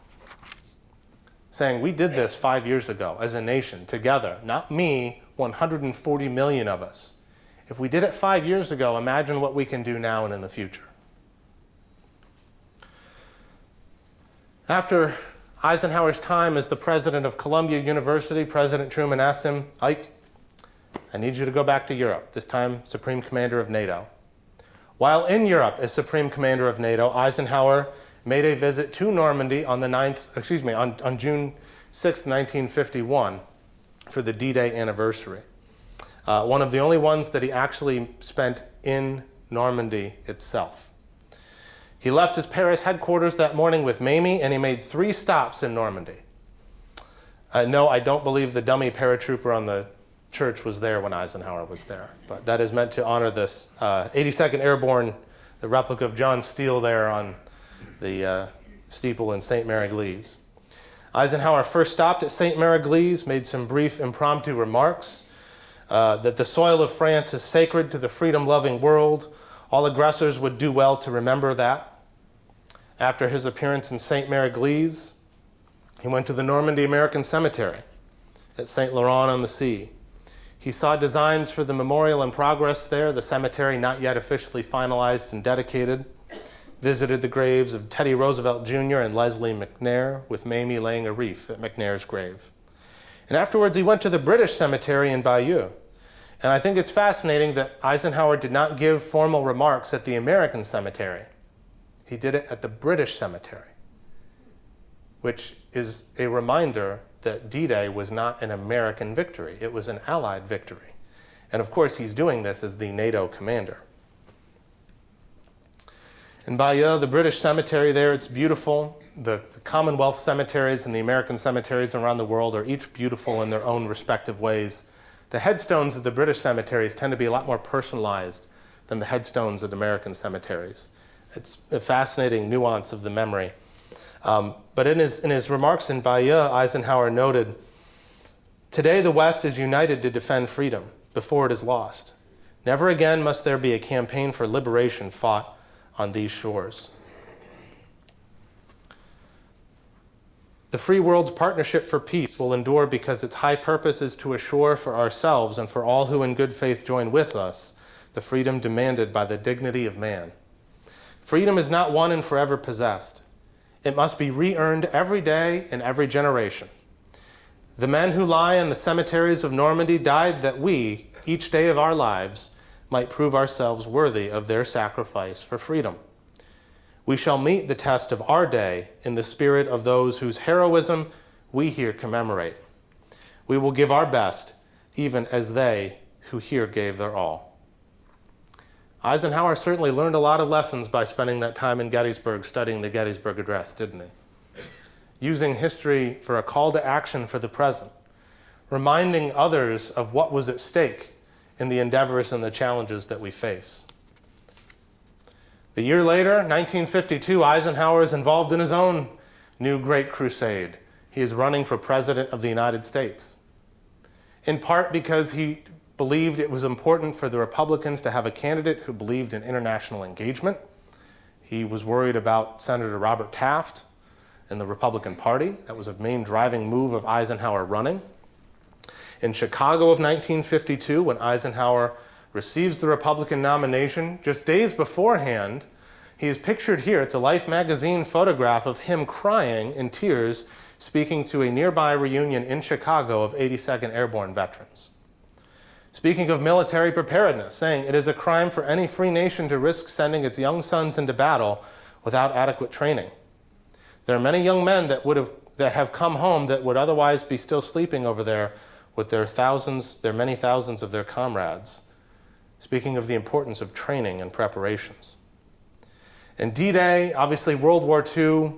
C: Saying, we did this 5 years ago as a nation, together, not me, 140 million of us. If we did it 5 years ago, imagine what we can do now and in the future. After Eisenhower's time as the president of Columbia University, President Truman asked him, Ike, I need you to go back to Europe, this time Supreme Commander of NATO. While in Europe as Supreme Commander of NATO, Eisenhower made a visit to Normandy on June 6, 1951 for the D-Day anniversary. One of the only ones that he actually spent in Normandy itself. He left his Paris headquarters that morning with Mamie, and he made 3 stops in Normandy. No, I don't believe the dummy paratrooper on the church was there when Eisenhower was there, but that is meant to honor this 82nd Airborne, the replica of John Steele there on the steeple in St. Mary-Glise. Eisenhower first stopped at St. Mary-Glise, made some brief impromptu remarks that the soil of France is sacred to the freedom-loving world. All aggressors would do well to remember that. After his appearance in St. Mary-Glise, he went to the Normandy American Cemetery at St. Laurent-on-the-Sea. He saw designs for the memorial in progress there, the cemetery not yet officially finalized and dedicated, visited the graves of Teddy Roosevelt Jr. and Leslie McNair, with Mamie laying a wreath at McNair's grave. And afterwards, he went to the British cemetery in Bayeux. And I think it's fascinating that Eisenhower did not give formal remarks at the American cemetery. He did it at the British cemetery, which is a reminder that D-Day was not an American victory. It was an Allied victory. And of course, he's doing this as the NATO commander. In Bayeux, the British cemetery there, it's beautiful. The Commonwealth cemeteries and the American cemeteries around the world are each beautiful in their own respective ways. The headstones of the British cemeteries tend to be a lot more personalized than the headstones of the American cemeteries. It's a fascinating nuance of the memory. But in his remarks in Bayeux, Eisenhower noted, today the West is united to defend freedom before it is lost. Never again must there be a campaign for liberation fought on these shores. The free world's partnership for peace will endure because its high purpose is to assure for ourselves and for all who in good faith join with us the freedom demanded by the dignity of man. Freedom is not won and forever possessed. It must be re-earned every day in every generation. The men who lie in the cemeteries of Normandy died that we, each day of our lives, might prove ourselves worthy of their sacrifice for freedom. We shall meet the test of our day in the spirit of those whose heroism we here commemorate. We will give our best, even as they who here gave their all. Eisenhower certainly learned a lot of lessons by spending that time in Gettysburg studying the Gettysburg Address, didn't he? Using history for a call to action for the present, reminding others of what was at stake in the endeavors and the challenges that we face. The year later, 1952, Eisenhower is involved in his own new great crusade. He is running for President of the United States, in part because he believed it was important for the Republicans to have a candidate who believed in international engagement. He was worried about Senator Robert Taft in the Republican Party. That was a main driving move of Eisenhower running. In Chicago of 1952, when Eisenhower receives the Republican nomination, just days beforehand, he is pictured here. It's a Life magazine photograph of him crying in tears, speaking to a nearby reunion in Chicago of 82nd Airborne veterans. Speaking of military preparedness, saying it is a crime for any free nation to risk sending its young sons into battle without adequate training. There are many young men that have come home that would otherwise be still sleeping over there with their many thousands of their comrades. Speaking of the importance of training and preparations. And D-Day, obviously World War II,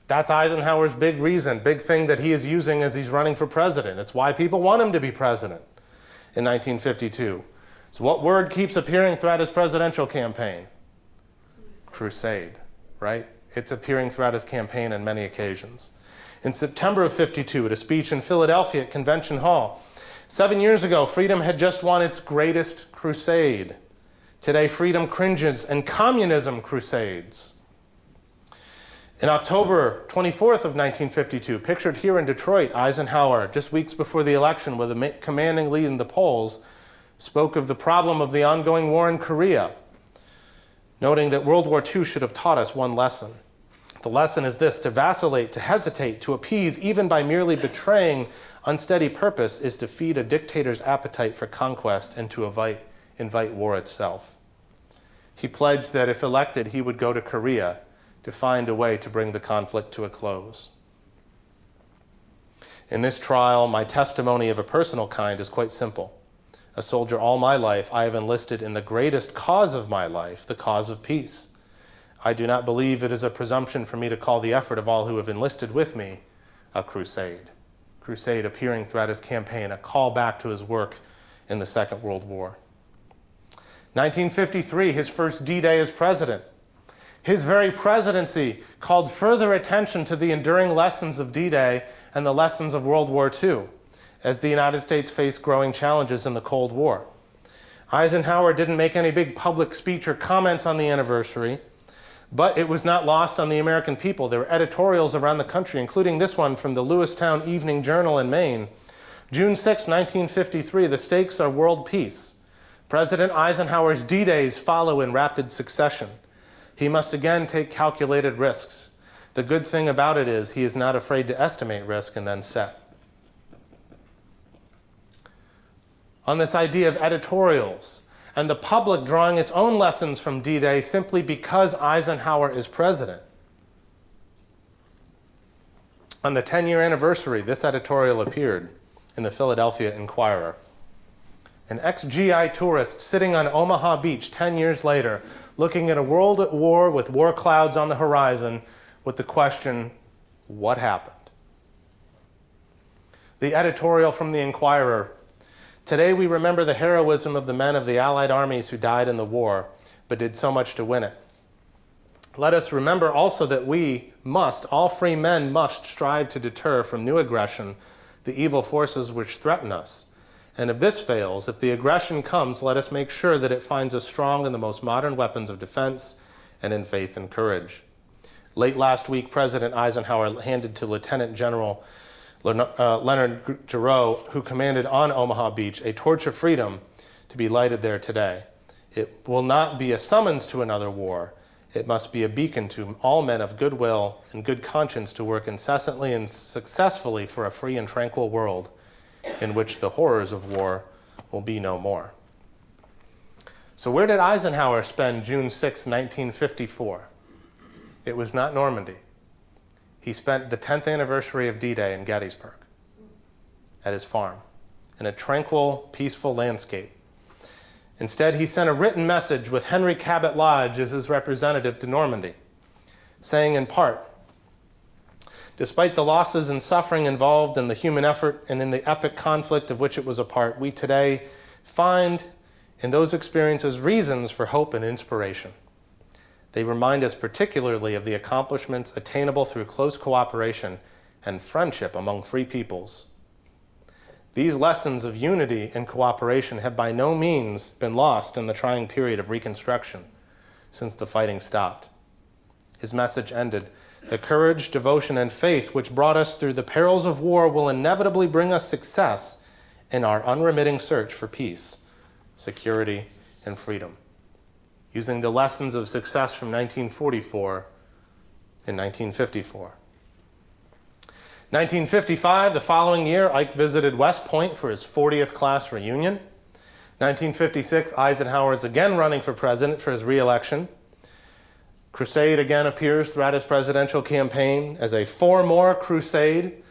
C: that's Eisenhower's big reason, big thing that he is using as he's running for president. It's why people want him to be president in 1952. So what word keeps appearing throughout his presidential campaign? Crusade, right? It's appearing throughout his campaign on many occasions. In September of 52, at a speech in Philadelphia at Convention Hall, 7 years ago, freedom had just won its greatest crusade. Today, freedom cringes and communism crusades. In October 24th of 1952, pictured here in Detroit, Eisenhower, just weeks before the election with a commanding lead in the polls, spoke of the problem of the ongoing war in Korea, noting that World War II should have taught us one lesson. The lesson is this: to vacillate, to hesitate, to appease, even by merely betraying unsteady purpose, is to feed a dictator's appetite for conquest and to invite war itself. He pledged that if elected, he would go to Korea to find a way to bring the conflict to a close. In this trial, my testimony of a personal kind is quite simple. A soldier all my life, I have enlisted in the greatest cause of my life, the cause of peace. I do not believe it is a presumption for me to call the effort of all who have enlisted with me a crusade. Crusade appearing throughout his campaign, a call back to his work in the Second World War. 1953, his first D-Day as president. His very presidency called further attention to the enduring lessons of D-Day and the lessons of World War II as the United States faced growing challenges in the Cold War. Eisenhower didn't make any big public speech or comments on the anniversary, but it was not lost on the American people. There were editorials around the country, including this one from the Lewistown Evening Journal in Maine. June 6, 1953, the stakes are world peace. President Eisenhower's D-Days follow in rapid succession. He must again take calculated risks. The good thing about it is he is not afraid to estimate risk and then set. On this idea of editorials and the public drawing its own lessons from D-Day simply because Eisenhower is president. On the 10-year anniversary, this editorial appeared in the Philadelphia Inquirer. An ex-GI tourist sitting on Omaha Beach 10 years later, looking at a world at war with war clouds on the horizon with the question, what happened? The editorial from the Inquirer: today we remember the heroism of the men of the Allied armies who died in the war, but did so much to win it. Let us remember also that all free men must strive to deter from new aggression the evil forces which threaten us. And if this fails, if the aggression comes, let us make sure that it finds us strong in the most modern weapons of defense and in faith and courage. Late last week, President Eisenhower handed to Lieutenant General Leonard Giroux, who commanded on Omaha Beach, a torch of freedom to be lighted there today. It will not be a summons to another war. It must be a beacon to all men of goodwill and good conscience to work incessantly and successfully for a free and tranquil world in which the horrors of war will be no more. So where did Eisenhower spend June 6, 1954? It was not Normandy. He spent the 10th anniversary of D-Day in Gettysburg at his farm in a tranquil, peaceful landscape. Instead, he sent a written message with Henry Cabot Lodge as his representative to Normandy, saying in part, despite the losses and suffering involved in the human effort and in the epic conflict of which it was a part, we today find in those experiences reasons for hope and inspiration. They remind us particularly of the accomplishments attainable through close cooperation and friendship among free peoples. These lessons of unity and cooperation have by no means been lost in the trying period of Reconstruction since the fighting stopped. His message ended, "The courage, devotion, and faith which brought us through the perils of war will inevitably bring us success in our unremitting search for peace, security, and freedom." Using the lessons of success from 1944 and 1954. 1955, the following year, Ike visited West Point for his 40th class reunion. 1956, Eisenhower is again running for president for his re-election. Crusade again appears throughout his presidential campaign as a "for more" crusade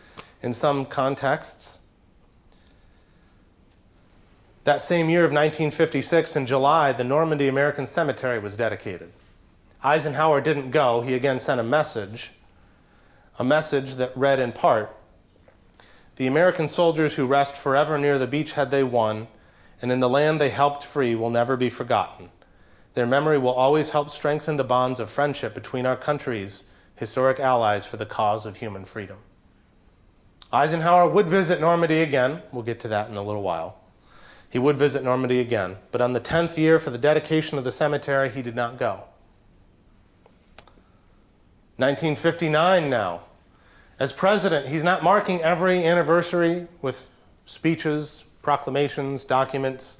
C: in some contexts. That same year of 1956, in July, the Normandy American Cemetery was dedicated. Eisenhower didn't go. He again sent a message that read in part, "The American soldiers who rest forever near the beachhead they won, and in the land they helped free, will never be forgotten. Their memory will always help strengthen the bonds of friendship between our countries, historic allies for the cause of human freedom." Eisenhower would visit Normandy again. We'll get to that in a little while. He would visit Normandy again, but on the 10th year for the dedication of the cemetery, he did not go. 1959 now. As president, he's not marking every anniversary with speeches, proclamations, documents.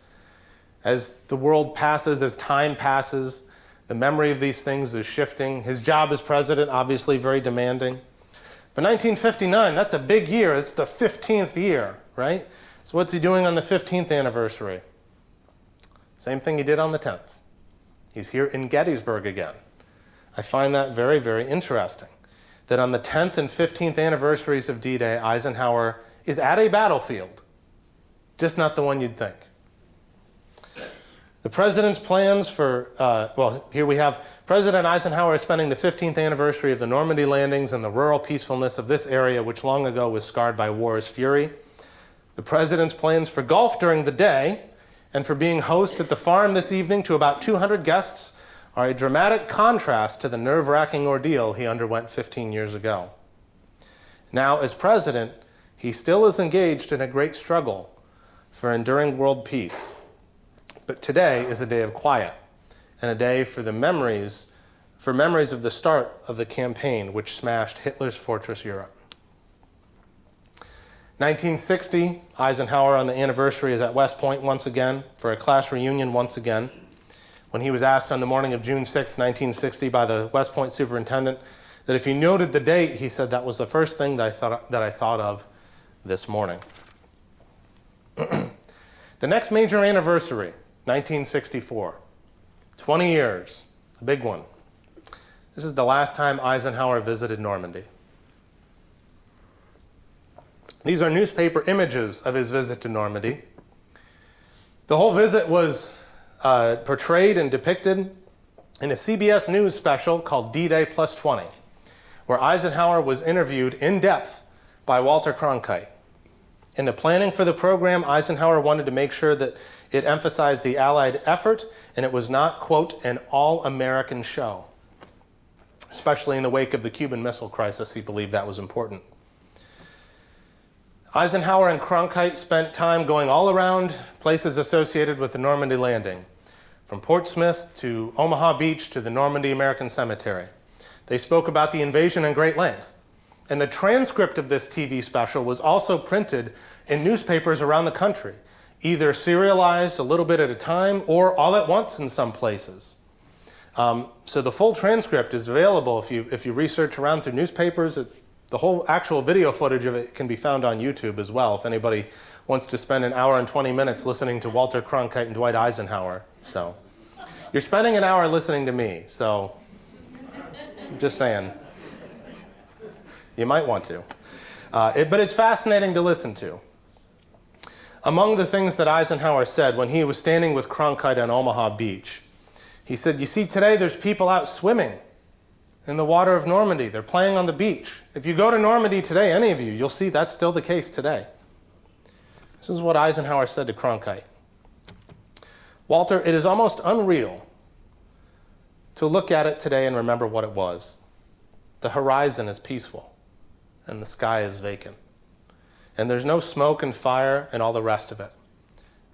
C: As the world passes, as time passes, the memory of these things is shifting. His job as president, obviously very demanding. But 1959, that's a big year. It's the 15th year, right? So what's he doing on the 15th anniversary? Same thing he did on the 10th. He's here in Gettysburg again. I find that very, very interesting, that on the 10th and 15th anniversaries of D-Day, Eisenhower is at a battlefield, just not the one you'd think. The president's plans for, here we have President Eisenhower spending the 15th anniversary of the Normandy landings and the rural peacefulness of this area, which long ago was scarred by war's fury. The president's plans for golf during the day and for being host at the farm this evening to about 200 guests are a dramatic contrast to the nerve-wracking ordeal he underwent 15 years ago. Now, as president, he still is engaged in a great struggle for enduring world peace. But today is a day of quiet and a day for memories of the start of the campaign which smashed Hitler's fortress Europe. 1960, Eisenhower on the anniversary is at West Point once again for a class reunion once again. When he was asked on the morning of June 6, 1960 by the West Point superintendent that if he noted the date, he said, "That was the first thing that I thought of this morning." The next major anniversary, 1964, 20 years, a big one. This is the last time Eisenhower visited Normandy. These are newspaper images of his visit to Normandy. The whole visit was portrayed and depicted in a CBS News special called D-Day Plus 20, where Eisenhower was interviewed in depth by Walter Cronkite. In the planning for the program, Eisenhower wanted to make sure that it emphasized the Allied effort and it was not, quote, an all-American show. Especially in the wake of the Cuban Missile Crisis, he believed that was important. Eisenhower and Cronkite spent time going all around places associated with the Normandy landing, from Portsmouth to Omaha Beach to the Normandy American Cemetery. They spoke about the invasion in great length. And the transcript of this TV special was also printed in newspapers around the country, either serialized a little bit at a time or all at once in some places. So the full transcript is available if you research around through newspapers. The whole actual video footage of it can be found on YouTube as well if anybody wants to spend an hour and 20 minutes listening to Walter Cronkite and Dwight Eisenhower. So you're spending an hour listening to me, so I'm just saying. You might want to. But it's fascinating to listen to. Among the things that Eisenhower said when he was standing with Cronkite on Omaha Beach, he said, "You see, today there's people out swimming in the water of Normandy. They're playing on the beach. If you go to Normandy today, any of you, you'll see that's still the case today." This is what Eisenhower said to Cronkite. "Walter, it is almost unreal to look at it today and remember what it was. The horizon is peaceful and the sky is vacant. And there's no smoke and fire and all the rest of it.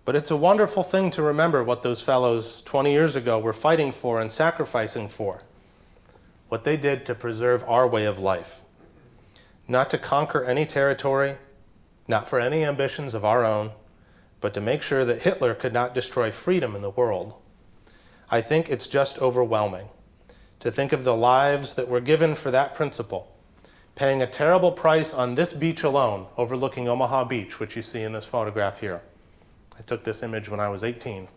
C: But it's a wonderful thing to remember what those fellows 20 years ago were fighting for and sacrificing for. what they did to preserve our way of life. Not to conquer any territory, not for any ambitions of our own, but to make sure that Hitler could not destroy freedom in the world. I think it's just overwhelming to think of the lives that were given for that principle, paying a terrible price on this beach alone, overlooking Omaha Beach, which you see in this photograph here. I took this image when I was 18.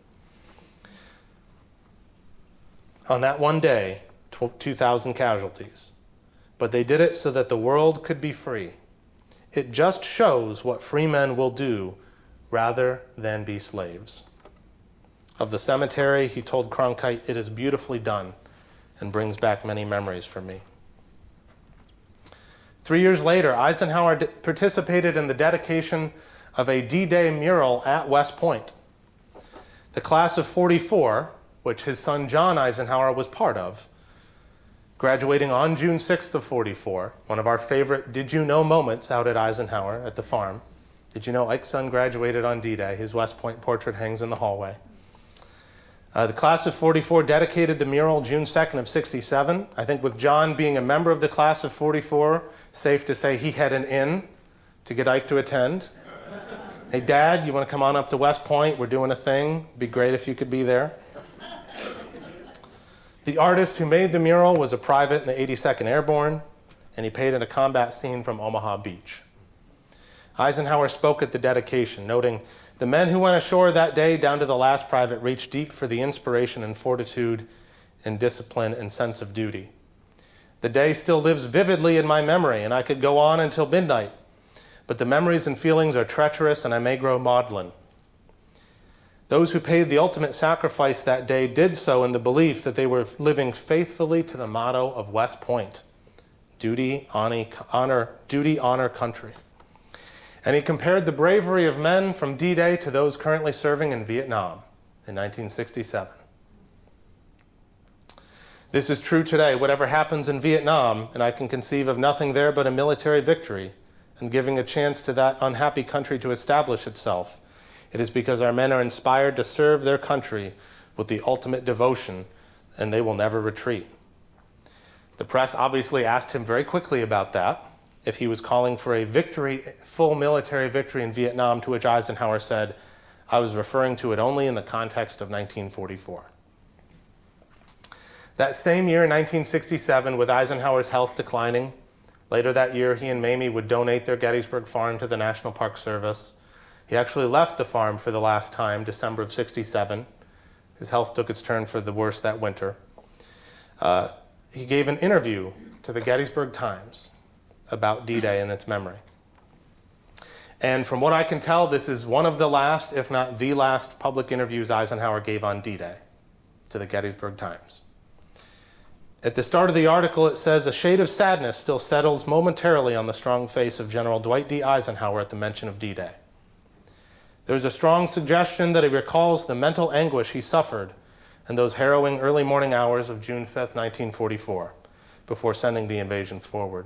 C: On that one day, 2,000 casualties. But they did it so that the world could be free. It just shows what free men will do rather than be slaves. Of the cemetery, he told Cronkite, "It is beautifully done and brings back many memories for me." 3 years later, Eisenhower participated in the dedication of a D-Day mural at West Point. The class of '44, which his son John Eisenhower was part of, graduating on June 6th of '44, one of our favorite did you know moments out at Eisenhower at the farm. Did you know Ike's son graduated on D-Day? His West Point portrait hangs in the hallway. The class of '44 dedicated the mural June 2nd of '67. I think with John being a member of the class of '44, safe to say he had an in to get Ike to attend. Hey, Dad, you want to come on up to West Point? We're doing a thing. It'd be great if you could be there. The artist who made the mural was a private in the 82nd Airborne, and he painted a combat scene from Omaha Beach. Eisenhower spoke at the dedication, noting, "The men who went ashore that day down to the last private reached deep for the inspiration and fortitude and discipline and sense of duty. The day still lives vividly in my memory, and I could go on until midnight, but the memories and feelings are treacherous and I may grow maudlin. Those who paid the ultimate sacrifice that day did so in the belief that they were living faithfully to the motto of West Point, duty, honor, country." And he compared the bravery of men from D-Day to those currently serving in Vietnam in 1967. This is true today. Whatever happens in Vietnam, and I can conceive of nothing there but a military victory and giving a chance to that unhappy country to establish itself, it is because our men are inspired to serve their country with the ultimate devotion, and they will never retreat. The press obviously asked him very quickly about that, if he was calling for a victory, full military victory in Vietnam, to which Eisenhower said, "I was referring to it only in the context of 1944. That same year, 1967, with Eisenhower's health declining, later that year he and Mamie would donate their Gettysburg farm to the National Park Service. He actually left the farm for the last time, December of '67. His health took its turn for the worse that winter. He gave an interview to the Gettysburg Times about D-Day and its memory. And from what I can tell, this is one of the last, if not the last, public interviews Eisenhower gave on D-Day to the Gettysburg Times. At the start of the article, it says, "A shade of sadness still settles momentarily on the strong face of General Dwight D. Eisenhower at the mention of D-Day. There's a strong suggestion that he recalls the mental anguish he suffered in those harrowing early morning hours of June 5th, 1944, before sending the invasion forward.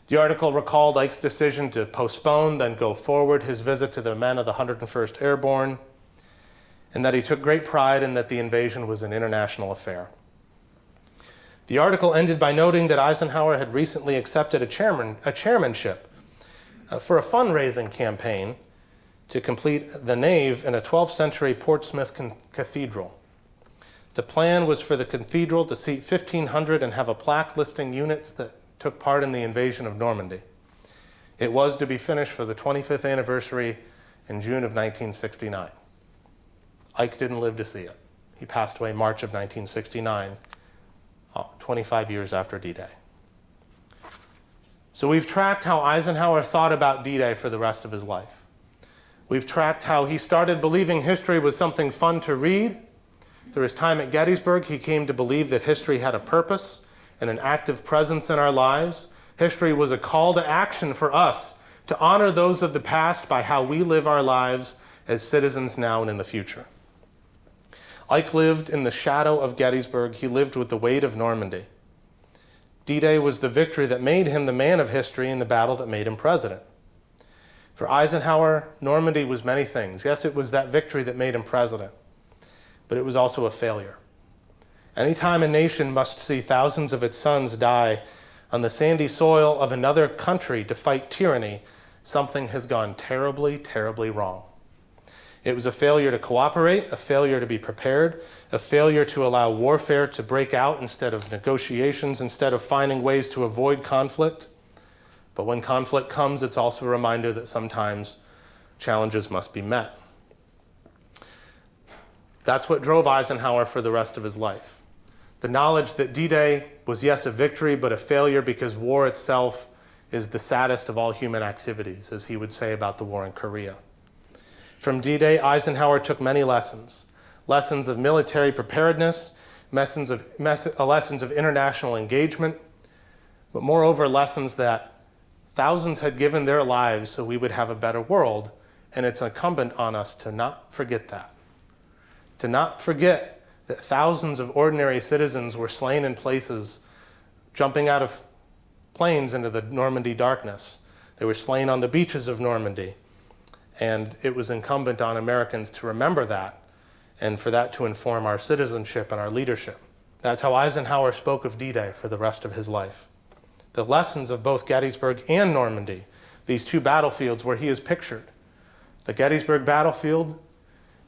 C: The article recalled Ike's decision to postpone, then go forward, his visit to the men of the 101st Airborne, and that he took great pride in that the invasion was an international affair. The article ended by noting that Eisenhower had recently accepted a chairmanship for a fundraising campaign to complete the nave in a 12th century Portsmouth cathedral. The plan was for the cathedral to seat 1,500 and have a plaque listing units that took part in the invasion of Normandy. It was to be finished for the 25th anniversary in June of 1969. Ike didn't live to see it. He passed away March of 1969, 25 years after D-Day. So we've tracked how Eisenhower thought about D-Day for the rest of his life. We've tracked how he started believing history was something fun to read. Through his time at Gettysburg, he came to believe that history had a purpose and an active presence in our lives. History was a call to action for us to honor those of the past by how we live our lives as citizens now and in the future. Ike lived in the shadow of Gettysburg. He lived with the weight of Normandy. D-Day was the victory that made him the man of history and the battle that made him president. For Eisenhower, Normandy was many things. Yes, it was that victory that made him president, but it was also a failure. Anytime a nation must see thousands of its sons die on the sandy soil of another country to fight tyranny, something has gone terribly, terribly wrong. It was a failure to cooperate, a failure to be prepared, a failure to allow warfare to break out instead of negotiations, instead of finding ways to avoid conflict. But when conflict comes, it's also a reminder that sometimes challenges must be met. That's what drove Eisenhower for the rest of his life. The knowledge that D-Day was, yes, a victory, but a failure because war itself is the saddest of all human activities, as he would say about the war in Korea. From D-Day, Eisenhower took many lessons. Lessons of military preparedness, lessons of international engagement, but moreover, lessons that thousands had given their lives so we would have a better world, and it's incumbent on us to not forget that. To not forget that thousands of ordinary citizens were slain in places, jumping out of planes into the Normandy darkness. They were slain on the beaches of Normandy. And it was incumbent on Americans to remember that, and for that to inform our citizenship and our leadership. That's how Eisenhower spoke of D-Day for the rest of his life. The lessons of both Gettysburg and Normandy, these two battlefields where he is pictured. The Gettysburg battlefield,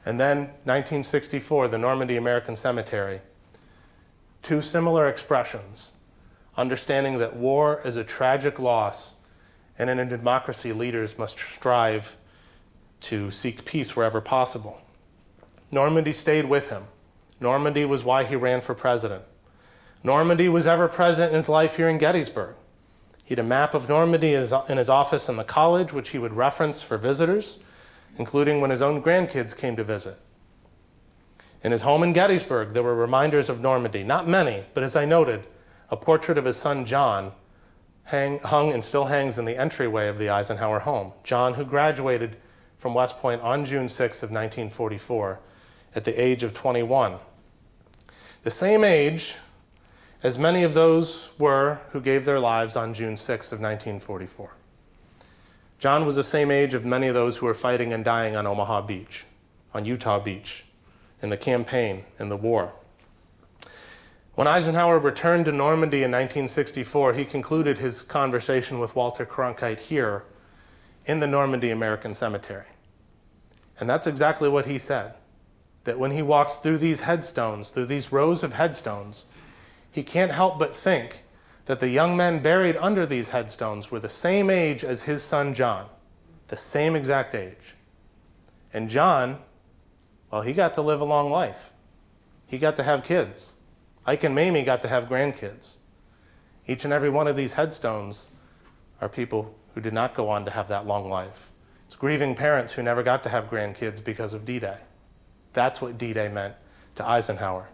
C: and then 1964, the Normandy American Cemetery. Two similar expressions, understanding that war is a tragic loss, and in a democracy, leaders must strive to seek peace wherever possible. Normandy stayed with him. Normandy was why he ran for president. Normandy was ever present in his life here in Gettysburg. He had a map of Normandy in his office in the college, which he would reference for visitors, including when his own grandkids came to visit. In his home in Gettysburg, there were reminders of Normandy. Not many, but as I noted, a portrait of his son John hung and still hangs in the entryway of the Eisenhower home. John, who graduated from West Point on June 6 of 1944 at the age of 21. The same age as many of those were who gave their lives on June 6 of 1944. John was the same age of many of those who were fighting and dying on Omaha Beach, on Utah Beach, in the campaign, in the war. When Eisenhower returned to Normandy in 1964, he concluded his conversation with Walter Cronkite here in the Normandy American Cemetery. And that's exactly what he said, that when he walks through these headstones, through these rows of headstones, he can't help but think that the young men buried under these headstones were the same age as his son John, the same exact age. And John, well, he got to live a long life. He got to have kids. Ike and Mamie got to have grandkids. Each and every one of these headstones are people who did not go on to have that long life. It's grieving parents who never got to have grandkids because of D-Day. That's what D-Day meant to Eisenhower.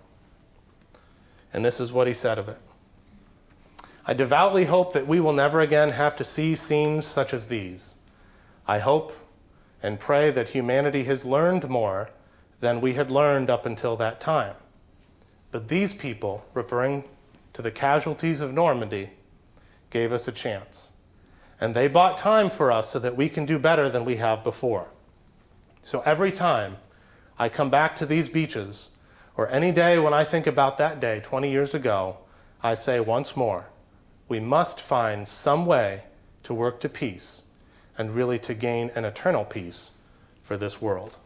C: And this is what he said of it. I devoutly hope that we will never again have to see scenes such as these. I hope and pray that humanity has learned more than we had learned up until that time. But these people, referring to the casualties of Normandy, gave us a chance. And they bought time for us so that we can do better than we have before. So every time I come back to these beaches, or any day when I think about that day 20 years ago, I say once more, we must find some way to work to peace and really to gain an eternal peace for this world.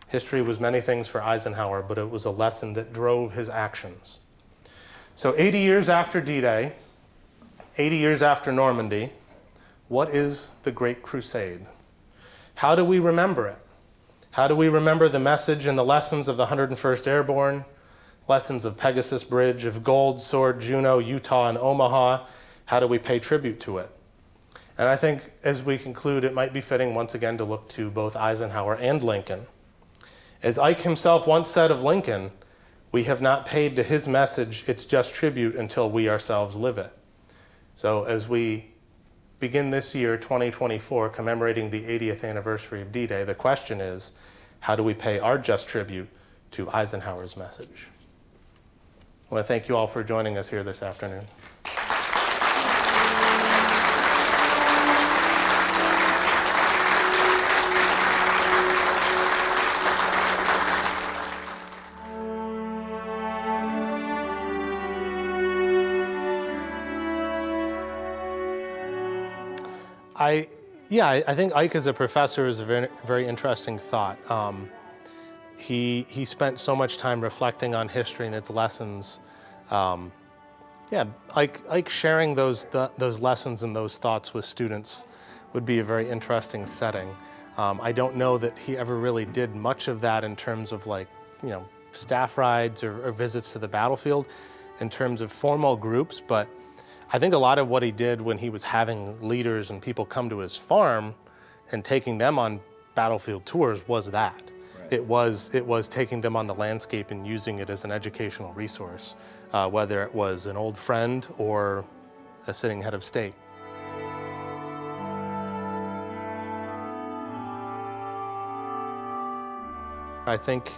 C: History was many things for Eisenhower, but it was a lesson that drove his actions. So 80 years after D-Day, 80 years after Normandy, what is the Great Crusade? How do we remember it? How do we remember the message and the lessons of the 101st Airborne, lessons of Pegasus Bridge, of Gold, Sword, Juno, Utah, and Omaha? How do we pay tribute to it? And I think as we conclude, it might be fitting once again to look to both Eisenhower and Lincoln. As Ike himself once said of Lincoln, we have not paid to his message its just tribute until we ourselves live it. So as we begin this year, 2024, commemorating the 80th anniversary of D-Day, the question is, how do we pay our just tribute to Eisenhower's message? I want to thank you all for joining us here this afternoon. I think Ike as a professor is a very, very interesting thought. He spent so much time reflecting on history and its lessons. Ike sharing those lessons and those thoughts with students would be a very interesting setting. I don't know that he ever really did much of that in terms of staff rides or visits to the battlefield in terms of formal groups, but I think a lot of what he did when he was having leaders and people come to his farm and taking them on battlefield tours was that. Right. It was taking them on the landscape and using it as an educational resource, whether it was an old friend or a sitting head of state. I think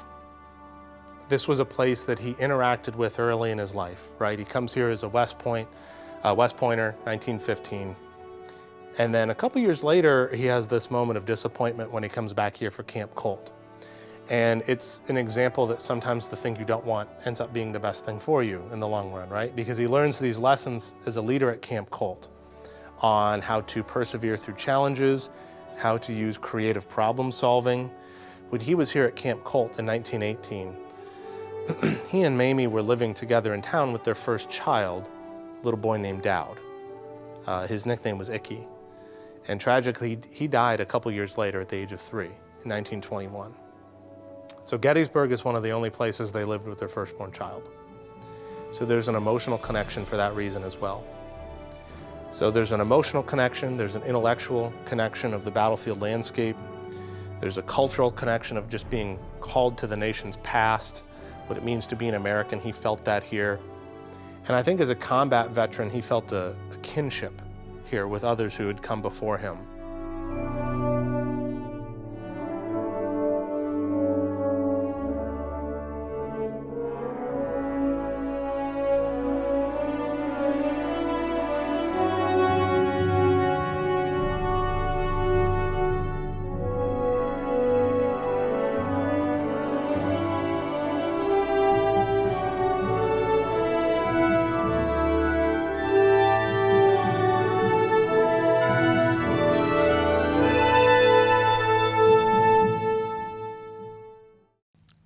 C: this was a place that he interacted with early in his life, right? He comes here as a West Pointer, 1915. And then a couple years later, he has this moment of disappointment when he comes back here for Camp Colt. And it's an example that sometimes the thing you don't want ends up being the best thing for you in the long run, right? Because he learns these lessons as a leader at Camp Colt on how to persevere through challenges, how to use creative problem solving. When he was here at Camp Colt in 1918, he and Mamie were living together in town with their first child, a little boy named Dowd. His nickname was Icky. And tragically, he died a couple years later at the age of 3 in 1921. So Gettysburg is one of the only places they lived with their firstborn child. So there's an emotional connection for that reason as well. So there's an emotional connection, there's an intellectual connection of the battlefield landscape, there's a cultural connection of just being called to the nation's past, what it means to be an American. He felt that here. And I think as a combat veteran, he felt a kinship here with others who had come before him.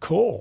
D: Cool.